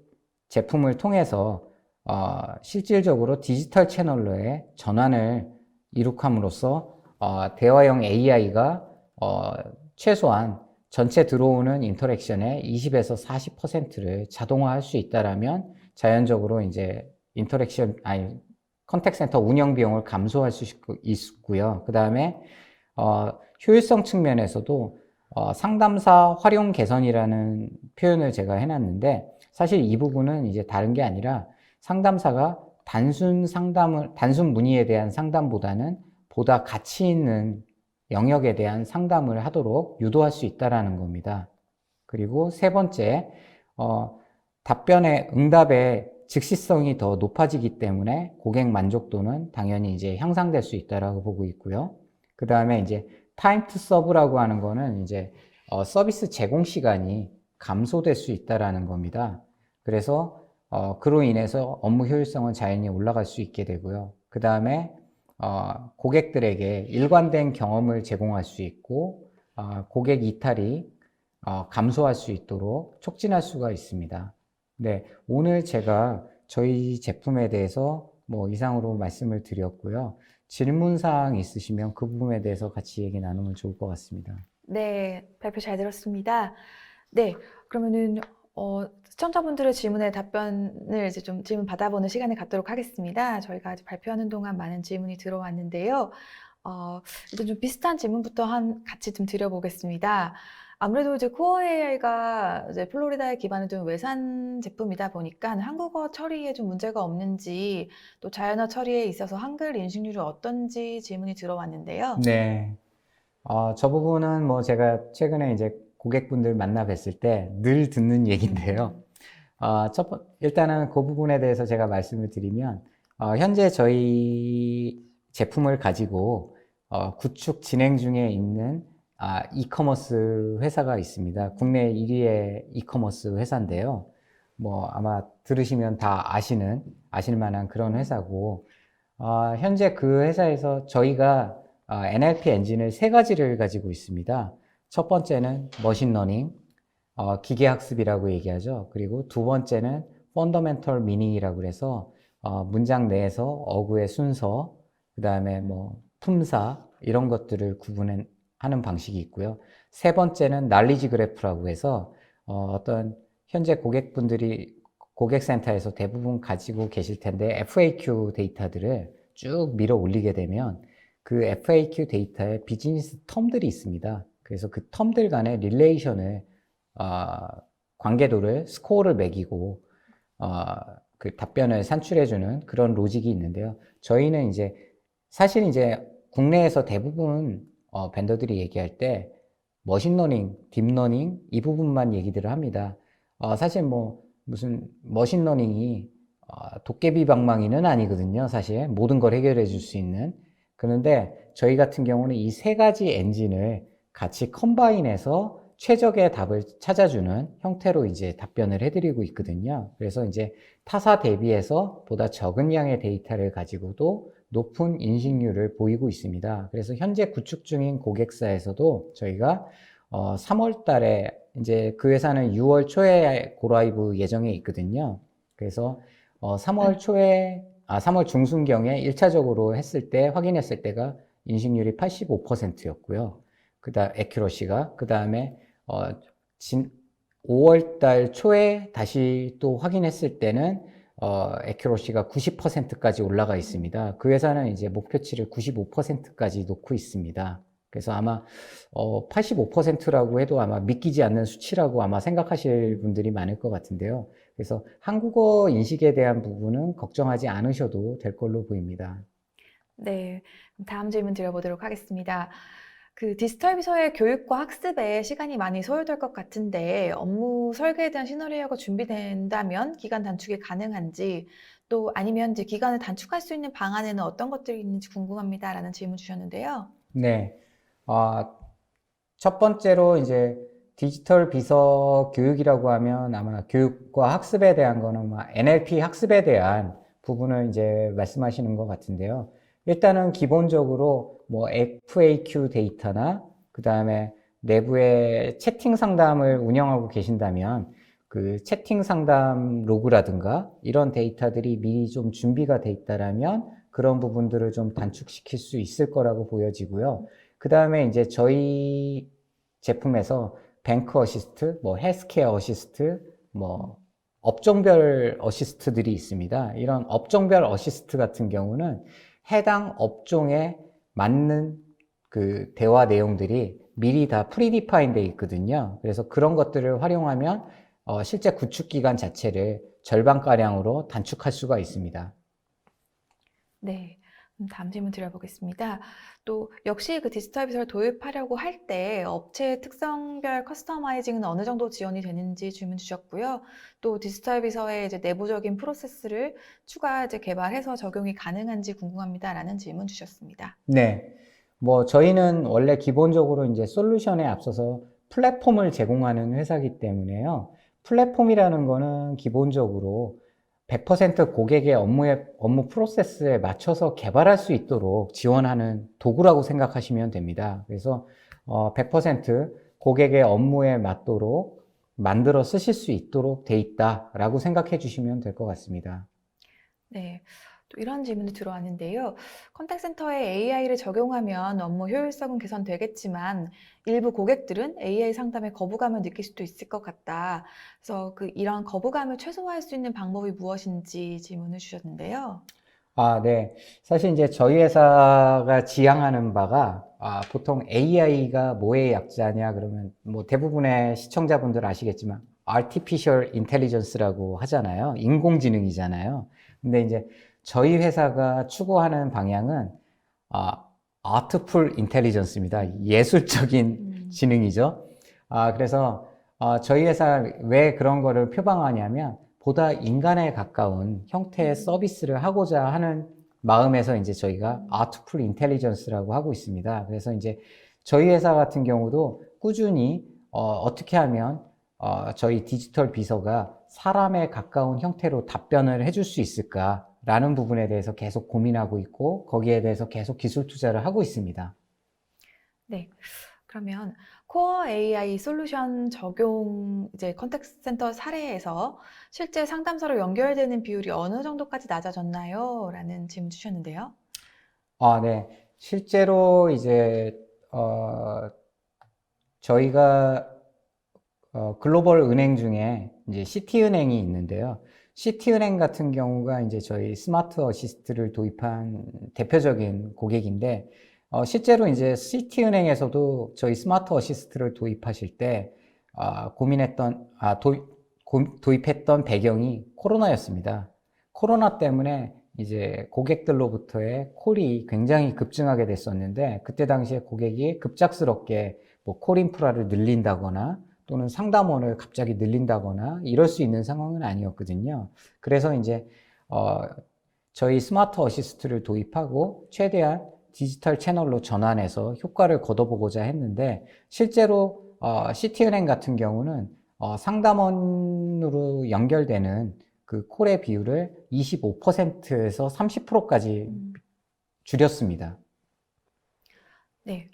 제품을 통해서 실질적으로 디지털 채널로의 전환을 이룩함으로써 대화형 AI가 최소한 전체 들어오는 인터랙션의 20에서 40%를 자동화할 수 있다라면 자연적으로 이제 컨택 센터 운영 비용을 감소할 수 있고요. 그 다음에 효율성 측면에서도 상담사 활용 개선이라는 표현을 제가 해놨는데 사실 이 부분은 이제 다른 게 아니라 상담사가 단순 문의에 대한 상담보다는 보다 가치 있는 영역에 대한 상담을 하도록 유도할 수 있다라는 겁니다. 그리고 세 번째, 응답의 즉시성이 더 높아지기 때문에 고객 만족도는 당연히 이제 향상될 수 있다라고 보고 있고요. 그 다음에 이제 타임 투 서브라고 하는 거는 이제 서비스 제공 시간이 감소될 수 있다라는 겁니다. 그래서 그로 인해서 업무 효율성은 자연히 올라갈 수 있게 되고요. 그 다음에 고객들에게 일관된 경험을 제공할 수 있고 고객 이탈이 감소할 수 있도록 촉진할 수가 있습니다. 네, 오늘 제가 저희 제품에 대해서 뭐 이상으로 말씀을 드렸고요. 질문사항 있으시면 그 부분에 대해서 같이 얘기 나누면 좋을 것 같습니다. 네, 발표 잘 들었습니다. 네, 그러면은 시청자분들의 질문에 답변을 이제 좀 질문 받아보는 시간을 갖도록 하겠습니다. 저희가 아직 발표하는 동안 많은 질문이 들어왔는데요. 일단 좀 비슷한 질문부터 같이 좀 드려보겠습니다. 아무래도 이제 코어 AI가 이제 플로리다에 기반을 둔 외산 제품이다 보니까 한국어 처리에 좀 문제가 없는지 또 자연어 처리에 있어서 한글 인식률이 어떤지 질문이 들어왔는데요. 네. 저 부분은 뭐 제가 최근에 이제 고객분들 만나 뵀을 때 늘 듣는 얘기인데요. 일단은 그 부분에 대해서 제가 말씀을 드리면, 현재 저희 제품을 가지고, 구축 진행 중에 있는, 이커머스 회사가 있습니다. 국내 1위의 이커머스 회사인데요. 뭐 아마 들으시면 다 아실 만한 그런 회사고, 현재 그 회사에서 저희가 NLP 엔진을 세 가지를 가지고 있습니다. 첫 번째는 머신러닝, 기계학습이라고 얘기하죠. 그리고 두 번째는 펀더멘털 미닝이라고 해서 문장 내에서 어구의 순서, 그 다음에 뭐 품사 이런 것들을 구분하는 방식이 있고요. 세 번째는 날리지 그래프라고 해서 어떤 현재 고객센터에서 대부분 가지고 계실 텐데 FAQ 데이터들을 쭉 밀어 올리게 되면 그 FAQ 데이터에 비즈니스 텀들이 있습니다. 그래서 그 텀들 간의 릴레이션을 관계도를 스코어를 매기고 그 답변을 산출해주는 그런 로직이 있는데요. 저희는 이제 사실 이제 국내에서 대부분 벤더들이 얘기할 때 머신러닝, 딥러닝 이 부분만 얘기들을 합니다. 사실 뭐 무슨 머신러닝이 도깨비 방망이는 아니거든요. 사실 모든 걸 해결해 줄 수 있는. 그런데 저희 같은 경우는 이 세 가지 엔진을 같이 컴바인해서 최적의 답을 찾아주는 형태로 이제 답변을 해드리고 있거든요. 그래서 이제 타사 대비해서 보다 적은 양의 데이터를 가지고도 높은 인식률을 보이고 있습니다. 그래서 현재 구축 중인 고객사에서도 저희가 3월 달에 이제 그 회사는 6월 초에 고라이브 예정에 있거든요. 그래서 3월 초에 3월 중순경에 1차적으로 확인했을 때가 인식률이 85%였고요. 애큐러시가. 그 다음에 5월 달 초에 다시 또 확인했을 때는 애큐러시가 90%까지 올라가 있습니다. 그 회사는 이제 목표치를 95%까지 놓고 있습니다. 그래서 아마 85%라고 해도 아마 믿기지 않는 수치라고 아마 생각하실 분들이 많을 것 같은데요. 그래서 한국어 인식에 대한 부분은 걱정하지 않으셔도 될 걸로 보입니다. 네, 그럼 다음 질문 드려보도록 하겠습니다. 그 디지털 비서의 교육과 학습에 시간이 많이 소요될 것 같은데 업무 설계에 대한 시나리오가 준비된다면 기간 단축이 가능한지 또 아니면 이제 기간을 단축할 수 있는 방안에는 어떤 것들이 있는지 궁금합니다라는 질문 주셨는데요. 네. 첫 번째로 이제 디지털 비서 교육이라고 하면 아마 교육과 학습에 대한 거는 아마 NLP 학습에 대한 부분을 이제 말씀하시는 것 같은데요. 일단은 기본적으로 뭐 FAQ 데이터나 그 다음에 내부에 채팅 상담을 운영하고 계신다면 그 채팅 상담 로그라든가 이런 데이터들이 미리 좀 준비가 돼 있다라면 그런 부분들을 좀 단축시킬 수 있을 거라고 보여지고요. 그 다음에 이제 저희 제품에서 뱅크 어시스트, 뭐 헬스케어 어시스트, 뭐 업종별 어시스트들이 있습니다. 이런 업종별 어시스트 같은 경우는 해당 업종에 맞는 그 대화 내용들이 미리 다 프리디파인 돼 있거든요. 그래서 그런 것들을 활용하면 실제 구축 기간 자체를 절반가량으로 단축할 수가 있습니다. 네, 다음 질문 드려보겠습니다. 또 역시 그 디지털 비서를 도입하려고 할 때 업체 특성별 커스터마이징은 어느 정도 지원이 되는지 질문 주셨고요. 또 디지털 비서의 이제 내부적인 프로세스를 추가 이제 개발해서 적용이 가능한지 궁금합니다라는 질문 주셨습니다. 네. 뭐 저희는 원래 기본적으로 이제 솔루션에 앞서서 플랫폼을 제공하는 회사이기 때문에요. 플랫폼이라는 거는 기본적으로 100% 고객의 업무 프로세스에 맞춰서 개발할 수 있도록 지원하는 도구라고 생각하시면 됩니다. 그래서 100% 고객의 업무에 맞도록 만들어 쓰실 수 있도록 돼 있다라고 생각해 주시면 될 것 같습니다. 네, 또 이런 질문이 들어왔는데요. 컨택센터에 AI를 적용하면 업무 효율성은 개선되겠지만 일부 고객들은 AI 상담에 거부감을 느낄 수도 있을 것 같다. 그래서 이런 거부감을 최소화할 수 있는 방법이 무엇인지 질문을 주셨는데요. 네. 사실 이제 저희 회사가 지향하는 바가, 보통 AI가 뭐의 약자냐, 그러면 뭐 대부분의 시청자분들 아시겠지만, Artificial Intelligence라고 하잖아요. 인공지능이잖아요. 근데 이제 저희 회사가 추구하는 방향은, Artful Intelligence입니다. 예술적인 지능이죠. 그래서, 저희 회사 왜 그런 거를 표방하냐면, 보다 인간에 가까운 형태의 서비스를 하고자 하는 마음에서 이제 저희가 Artful Intelligence라고 하고 있습니다. 그래서 이제 저희 회사 같은 경우도 꾸준히 어떻게 하면 저희 디지털 비서가 사람에 가까운 형태로 답변을 해줄 수 있을까라는 부분에 대해서 계속 고민하고 있고 거기에 대해서 계속 기술 투자를 하고 있습니다. 네. 그러면 코어 AI 솔루션 적용 이제 컨택센터 사례에서 실제 상담사로 연결되는 비율이 어느 정도까지 낮아졌나요? 라는 질문 주셨는데요. 네. 실제로 이제 저희가 글로벌 은행 중에 이제 시티은행이 있는데요. 시티은행 같은 경우가 이제 저희 스마트 어시스트를 도입한 대표적인 고객인데, 실제로 이제 시티은행에서도 저희 스마트 어시스트를 도입하실 때, 도입했던 배경이 코로나였습니다. 코로나 때문에 이제 고객들로부터의 콜이 굉장히 급증하게 됐었는데, 그때 당시에 고객이 급작스럽게 뭐 콜 인프라를 늘린다거나 또는 상담원을 갑자기 늘린다거나 이럴 수 있는 상황은 아니었거든요. 그래서 이제 저희 스마트 어시스트를 도입하고 최대한 디지털 채널로 전환해서 효과를 거둬보고자 했는데 실제로 시티은행 같은 경우는 상담원으로 연결되는 그 콜의 비율을 25%에서 30%까지 줄였습니다. 네.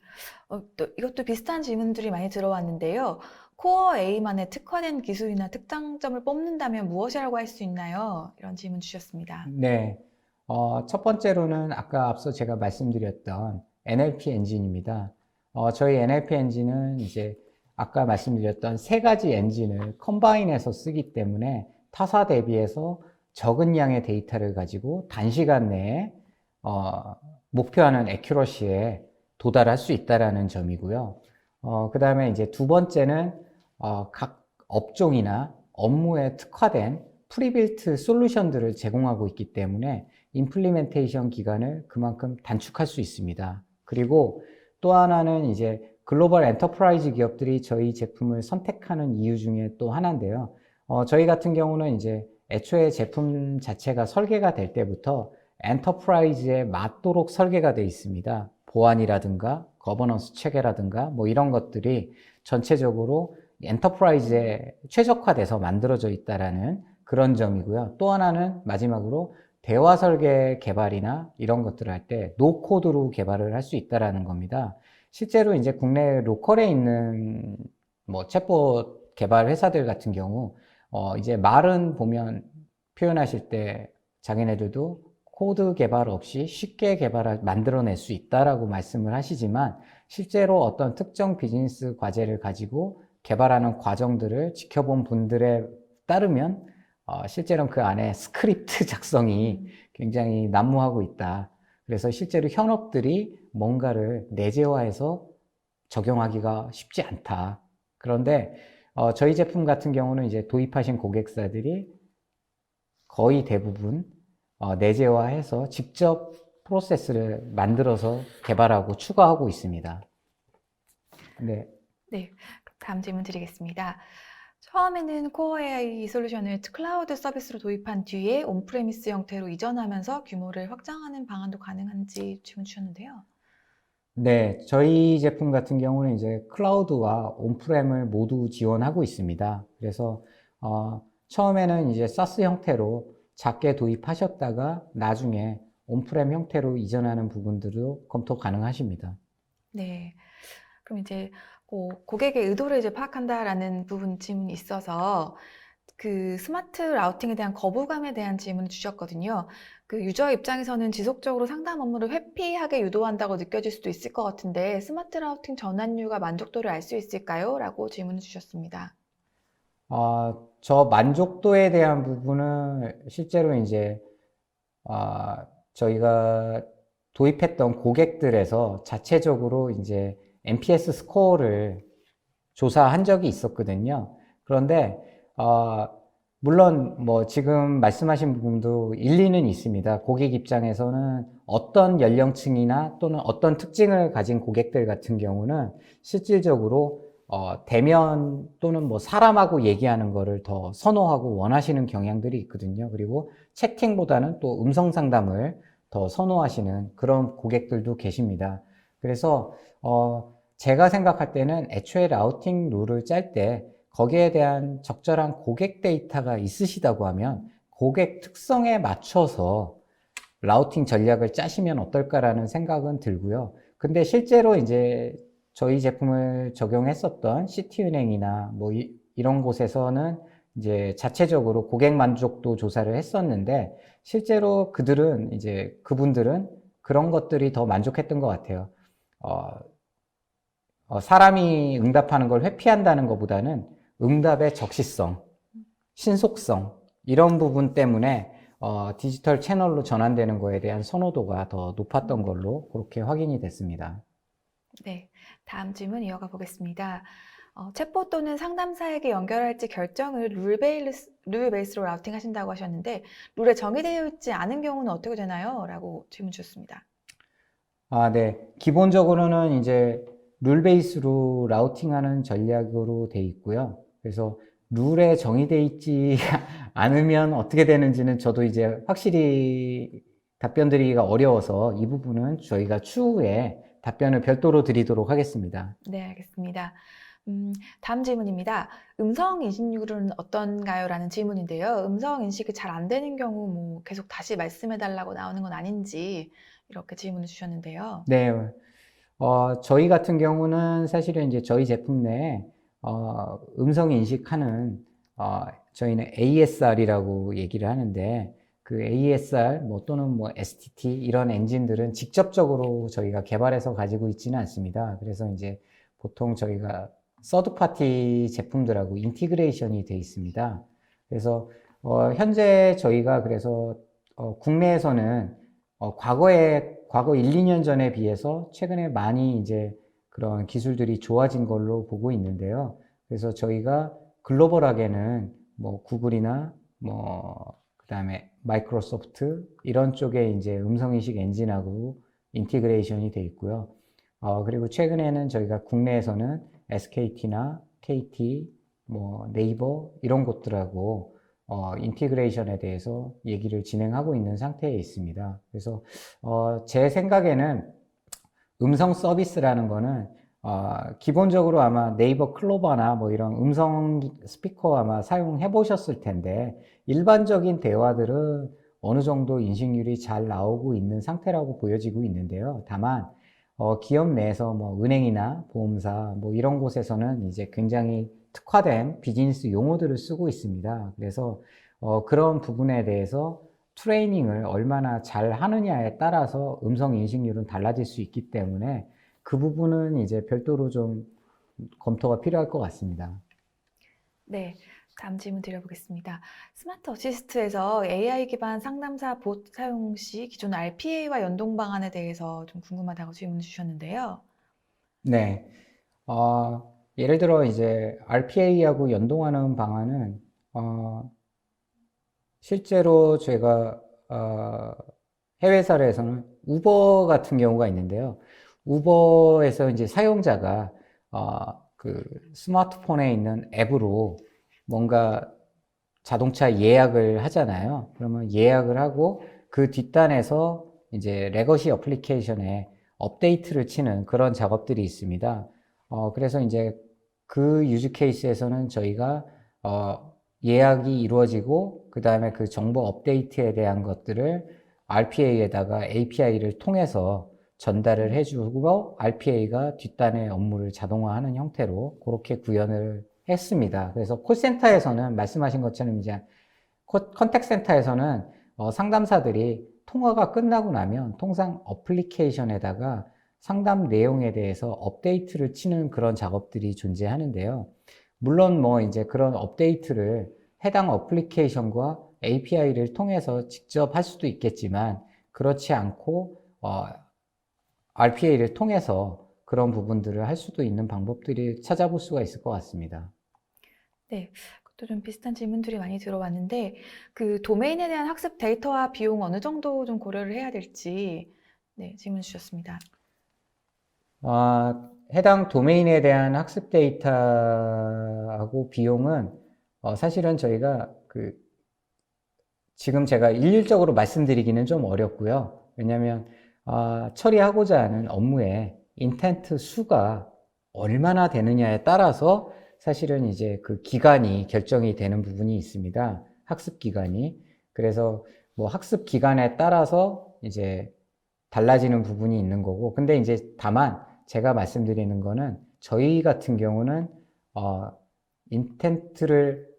또 이것도 비슷한 질문들이 많이 들어왔는데요. 코어 A만의 특화된 기술이나 특장점을 뽑는다면 무엇이라고 할 수 있나요? 이런 질문 주셨습니다. 네. 첫 번째로는 아까 앞서 제가 말씀드렸던 NLP 엔진입니다. 저희 NLP 엔진은 이제 아까 말씀드렸던 세 가지 엔진을 컴바인해서 쓰기 때문에 타사 대비해서 적은 양의 데이터를 가지고 단시간 내에 목표하는 애큐러시에 도달할 수 있다라는 점이고요. 그 다음에 이제 두 번째는 각 업종이나 업무에 특화된 프리빌트 솔루션들을 제공하고 있기 때문에 임플리멘테이션 기간을 그만큼 단축할 수 있습니다. 그리고 또 하나는 이제 글로벌 엔터프라이즈 기업들이 저희 제품을 선택하는 이유 중에 또 하나인데요. 저희 같은 경우는 이제 애초에 제품 자체가 설계가 될 때부터 엔터프라이즈에 맞도록 설계가 되어 있습니다. 보안이라든가 거버넌스 체계라든가 뭐 이런 것들이 전체적으로 엔터프라이즈에 최적화돼서 만들어져 있다라는 그런 점이고요. 또 하나는 마지막으로 대화 설계 개발이나 이런 것들을 할 때 노코드로 개발을 할 수 있다라는 겁니다. 실제로 이제 국내 로컬에 있는 뭐 챗봇 개발 회사들 같은 경우 이제 말은 보면 표현하실 때 자기네들도 코드 개발 없이 쉽게 만들어낼 수 있다라고 말씀을 하시지만 실제로 어떤 특정 비즈니스 과제를 가지고 개발하는 과정들을 지켜본 분들에 따르면 실제로는 그 안에 스크립트 작성이 굉장히 난무하고 있다. 그래서 실제로 현업들이 뭔가를 내재화해서 적용하기가 쉽지 않다. 그런데 저희 제품 같은 경우는 이제 도입하신 고객사들이 거의 대부분 내재화해서 직접 프로세스를 만들어서 개발하고 추가하고 있습니다. 네. 네, 다음 질문 드리겠습니다. 처음에는 코어 AI 솔루션을 클라우드 서비스로 도입한 뒤에 온프레미스 형태로 이전하면서 규모를 확장하는 방안도 가능한지 질문 주셨는데요. 네, 저희 제품 같은 경우는 이제 클라우드와 온프렘을 모두 지원하고 있습니다. 그래서 처음에는 이제 사스 형태로 작게 도입하셨다가 나중에 온프렘 형태로 이전하는 부분들도 검토 가능하십니다. 네, 그럼 이제 고객의 의도를 이제 파악한다라는 부분 질문이 있어서 그 스마트 라우팅에 대한 거부감에 대한 질문을 주셨거든요. 그 유저 입장에서는 지속적으로 상담 업무를 회피하게 유도한다고 느껴질 수도 있을 것 같은데 스마트 라우팅 전환율과 만족도를 알 수 있을까요? 라고 질문을 주셨습니다. 저 만족도에 대한 부분은 실제로 이제 저희가 도입했던 고객들에서 자체적으로 이제 NPS 스코어를 조사한 적이 있었거든요. 그런데 물론 뭐 지금 말씀하신 부분도 일리는 있습니다. 고객 입장에서는 어떤 연령층이나 또는 어떤 특징을 가진 고객들 같은 경우는 실질적으로 대면 또는 뭐 사람하고 얘기하는 거를 더 선호하고 원하시는 경향들이 있거든요. 그리고 채팅보다는 또 음성 상담을 더 선호하시는 그런 고객들도 계십니다. 그래서 제가 생각할 때는 애초에 라우팅 룰을 짤 때 거기에 대한 적절한 고객 데이터가 있으시다고 하면 고객 특성에 맞춰서 라우팅 전략을 짜시면 어떨까라는 생각은 들고요. 근데 실제로 이제 저희 제품을 적용했었던 시티은행이나 뭐 이런 곳에서는 이제 자체적으로 고객 만족도 조사를 했었는데 실제로 그분들은 그런 것들이 더 만족했던 것 같아요. 사람이 응답하는 걸 회피한다는 것보다는 응답의 적시성, 신속성, 이런 부분 때문에 디지털 채널로 전환되는 거에 대한 선호도가 더 높았던 걸로 그렇게 확인이 됐습니다. 네, 다음 질문 이어가 보겠습니다. 챗봇 또는 상담사에게 연결할지 결정을 룰 베이스로 라우팅 하신다고 하셨는데 룰에 정의되어 있지 않은 경우는 어떻게 되나요? 라고 질문 주셨습니다. 네. 기본적으로는 이제 룰 베이스로 라우팅하는 전략으로 돼 있고요. 그래서 룰에 정의되어 있지 않으면 어떻게 되는지는 저도 이제 확실히 답변 드리기가 어려워서 이 부분은 저희가 추후에 답변을 별도로 드리도록 하겠습니다. 네, 알겠습니다. 다음 질문입니다. 음성 인식률은 어떤가요? 라는 질문인데요. 음성 인식이 잘 안 되는 경우 뭐 계속 다시 말씀해 달라고 나오는 건 아닌지 이렇게 질문을 주셨는데요. 네, 저희 같은 경우는 사실은 이제 저희 제품 내에 음성 인식하는 저희는 ASR이라고 얘기를 하는데 그 ASR 뭐 또는 뭐 STT 이런 엔진들은 직접적으로 저희가 개발해서 가지고 있지는 않습니다. 그래서 이제 보통 저희가 서드 파티 제품들하고 인티그레이션이 돼 있습니다. 그래서 현재 저희가 그래서 국내에서는 과거 1, 2년 전에 비해서 최근에 많이 이제 그런 기술들이 좋아진 걸로 보고 있는데요. 그래서 저희가 글로벌하게는 뭐 구글이나 뭐 그다음에 마이크로소프트 이런 쪽에 이제 음성인식 엔진하고 인티그레이션이 돼 있고요. 그리고 최근에는 저희가 국내에서는 SKT나 KT, 뭐 네이버 이런 곳들하고 인티그레이션에 대해서 얘기를 진행하고 있는 상태에 있습니다. 그래서 제 생각에는 음성 서비스라는 거는 기본적으로 아마 네이버 클로버나 뭐 이런 음성 스피커 아마 사용해 보셨을 텐데 일반적인 대화들은 어느 정도 인식률이 잘 나오고 있는 상태라고 보여지고 있는데요. 다만 기업 내에서 뭐 은행이나 보험사 뭐 이런 곳에서는 이제 굉장히 특화된 비즈니스 용어들을 쓰고 있습니다. 그래서 그런 부분에 대해서 트레이닝을 얼마나 잘 하느냐에 따라서 음성 인식률은 달라질 수 있기 때문에 그 부분은 이제 별도로 좀 검토가 필요할 것 같습니다. 네, 다음 질문 드려보겠습니다. 스마트 어시스트에서 AI 기반 상담사 봇 사용 시 기존 RPA와 연동 방안에 대해서 좀 궁금하다고 질문 주셨는데요. 네. 예를 들어 이제 RPA하고 연동하는 방안은 실제로 제가 해외 사례에서는 우버 같은 경우가 있는데요. 우버에서 이제 사용자가 그 스마트폰에 있는 앱으로 뭔가 자동차 예약을 하잖아요. 그러면 예약을 하고 그 뒷단에서 이제 레거시 어플리케이션에 업데이트를 치는 그런 작업들이 있습니다. 그래서 이제 그 유즈 케이스에서는 저희가 예약이 이루어지고 그 다음에 그 정보 업데이트에 대한 것들을 RPA에다가 API를 통해서 전달을 해주고 RPA가 뒷단의 업무를 자동화하는 형태로 그렇게 구현을 했습니다. 그래서 콜센터에서는 말씀하신 것처럼 이제 컨택센터에서는 상담사들이 통화가 끝나고 나면 통상 어플리케이션에다가 상담 내용에 대해서 업데이트를 치는 그런 작업들이 존재하는데요. 물론 뭐 이제 그런 업데이트를 해당 어플리케이션과 API를 통해서 직접 할 수도 있겠지만 그렇지 않고 RPA를 통해서 그런 부분들을 할 수도 있는 방법들이 찾아볼 수가 있을 것 같습니다. 네, 그것도 좀 비슷한 질문들이 많이 들어왔는데 그 도메인에 대한 학습 데이터와 비용 어느 정도 좀 고려를 해야 될지 네, 질문 주셨습니다. 해당 도메인에 대한 학습 데이터하고 비용은 사실은 저희가 지금 제가 일률적으로 말씀드리기는 좀 어렵고요. 왜냐하면 처리하고자 하는 업무의 인텐트 수가 얼마나 되느냐에 따라서 사실은 이제 그 기간이 결정이 되는 부분이 있습니다. 학습 기간이. 그래서 뭐 학습 기간에 따라서 이제 달라지는 부분이 있는 거고. 근데 이제 다만 제가 말씀드리는 거는 저희 같은 경우는 인텐트를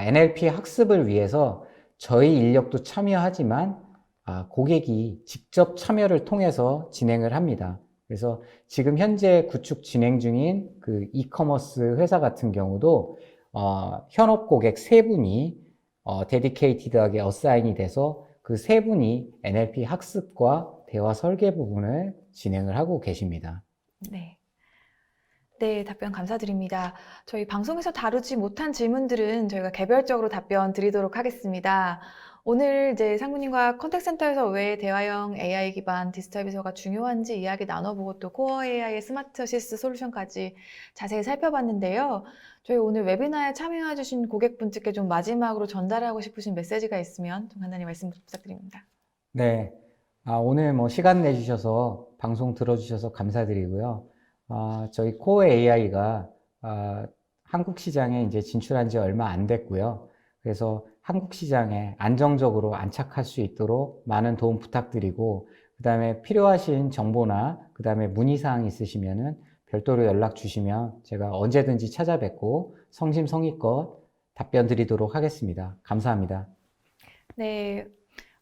NLP 학습을 위해서 저희 인력도 참여하지만 고객이 직접 참여를 통해서 진행을 합니다. 그래서 지금 현재 구축 진행 중인 그 이커머스 회사 같은 경우도 현업 고객 세 분이 데디케이티드하게 어사인이 돼서 그 세 분이 NLP 학습과 대화 설계 부분을 진행을 하고 계십니다. 네. 네, 답변 감사드립니다. 저희 방송에서 다루지 못한 질문들은 저희가 개별적으로 답변 드리도록 하겠습니다. 오늘 이제 상무님과 컨택센터에서 왜 대화형 AI 기반 디지털 비서가 중요한지 이야기 나눠보고 또 코어 AI의 스마트 어시스트 솔루션까지 자세히 살펴봤는데요. 저희 오늘 웨비나에 참여해주신 고객분들께 좀 마지막으로 전달하고 싶으신 메시지가 있으면 좀 간단히 말씀 부탁드립니다. 네. 오늘 뭐 시간 내주셔서 방송 들어주셔서 감사드리고요. 저희 코어 AI가 한국 시장에 이제 진출한 지 얼마 안 됐고요. 그래서 한국 시장에 안정적으로 안착할 수 있도록 많은 도움 부탁드리고, 그 다음에 필요하신 정보나 그 다음에 문의사항 있으시면은 별도로 연락 주시면 제가 언제든지 찾아뵙고 성심성의껏 답변 드리도록 하겠습니다. 감사합니다. 네,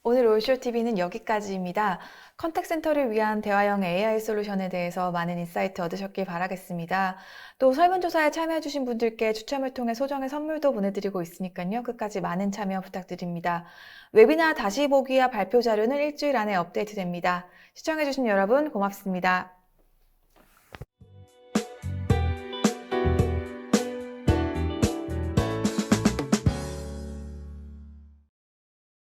오늘 올쇼TV는 여기까지입니다. 컨택센터를 위한 대화형 AI 솔루션에 대해서 많은 인사이트 얻으셨길 바라겠습니다. 또 설문조사에 참여해주신 분들께 추첨을 통해 소정의 선물도 보내드리고 있으니까요. 끝까지 많은 참여 부탁드립니다. 웨비나 다시 보기와 발표 자료는 일주일 안에 업데이트됩니다. 시청해주신 여러분 고맙습니다.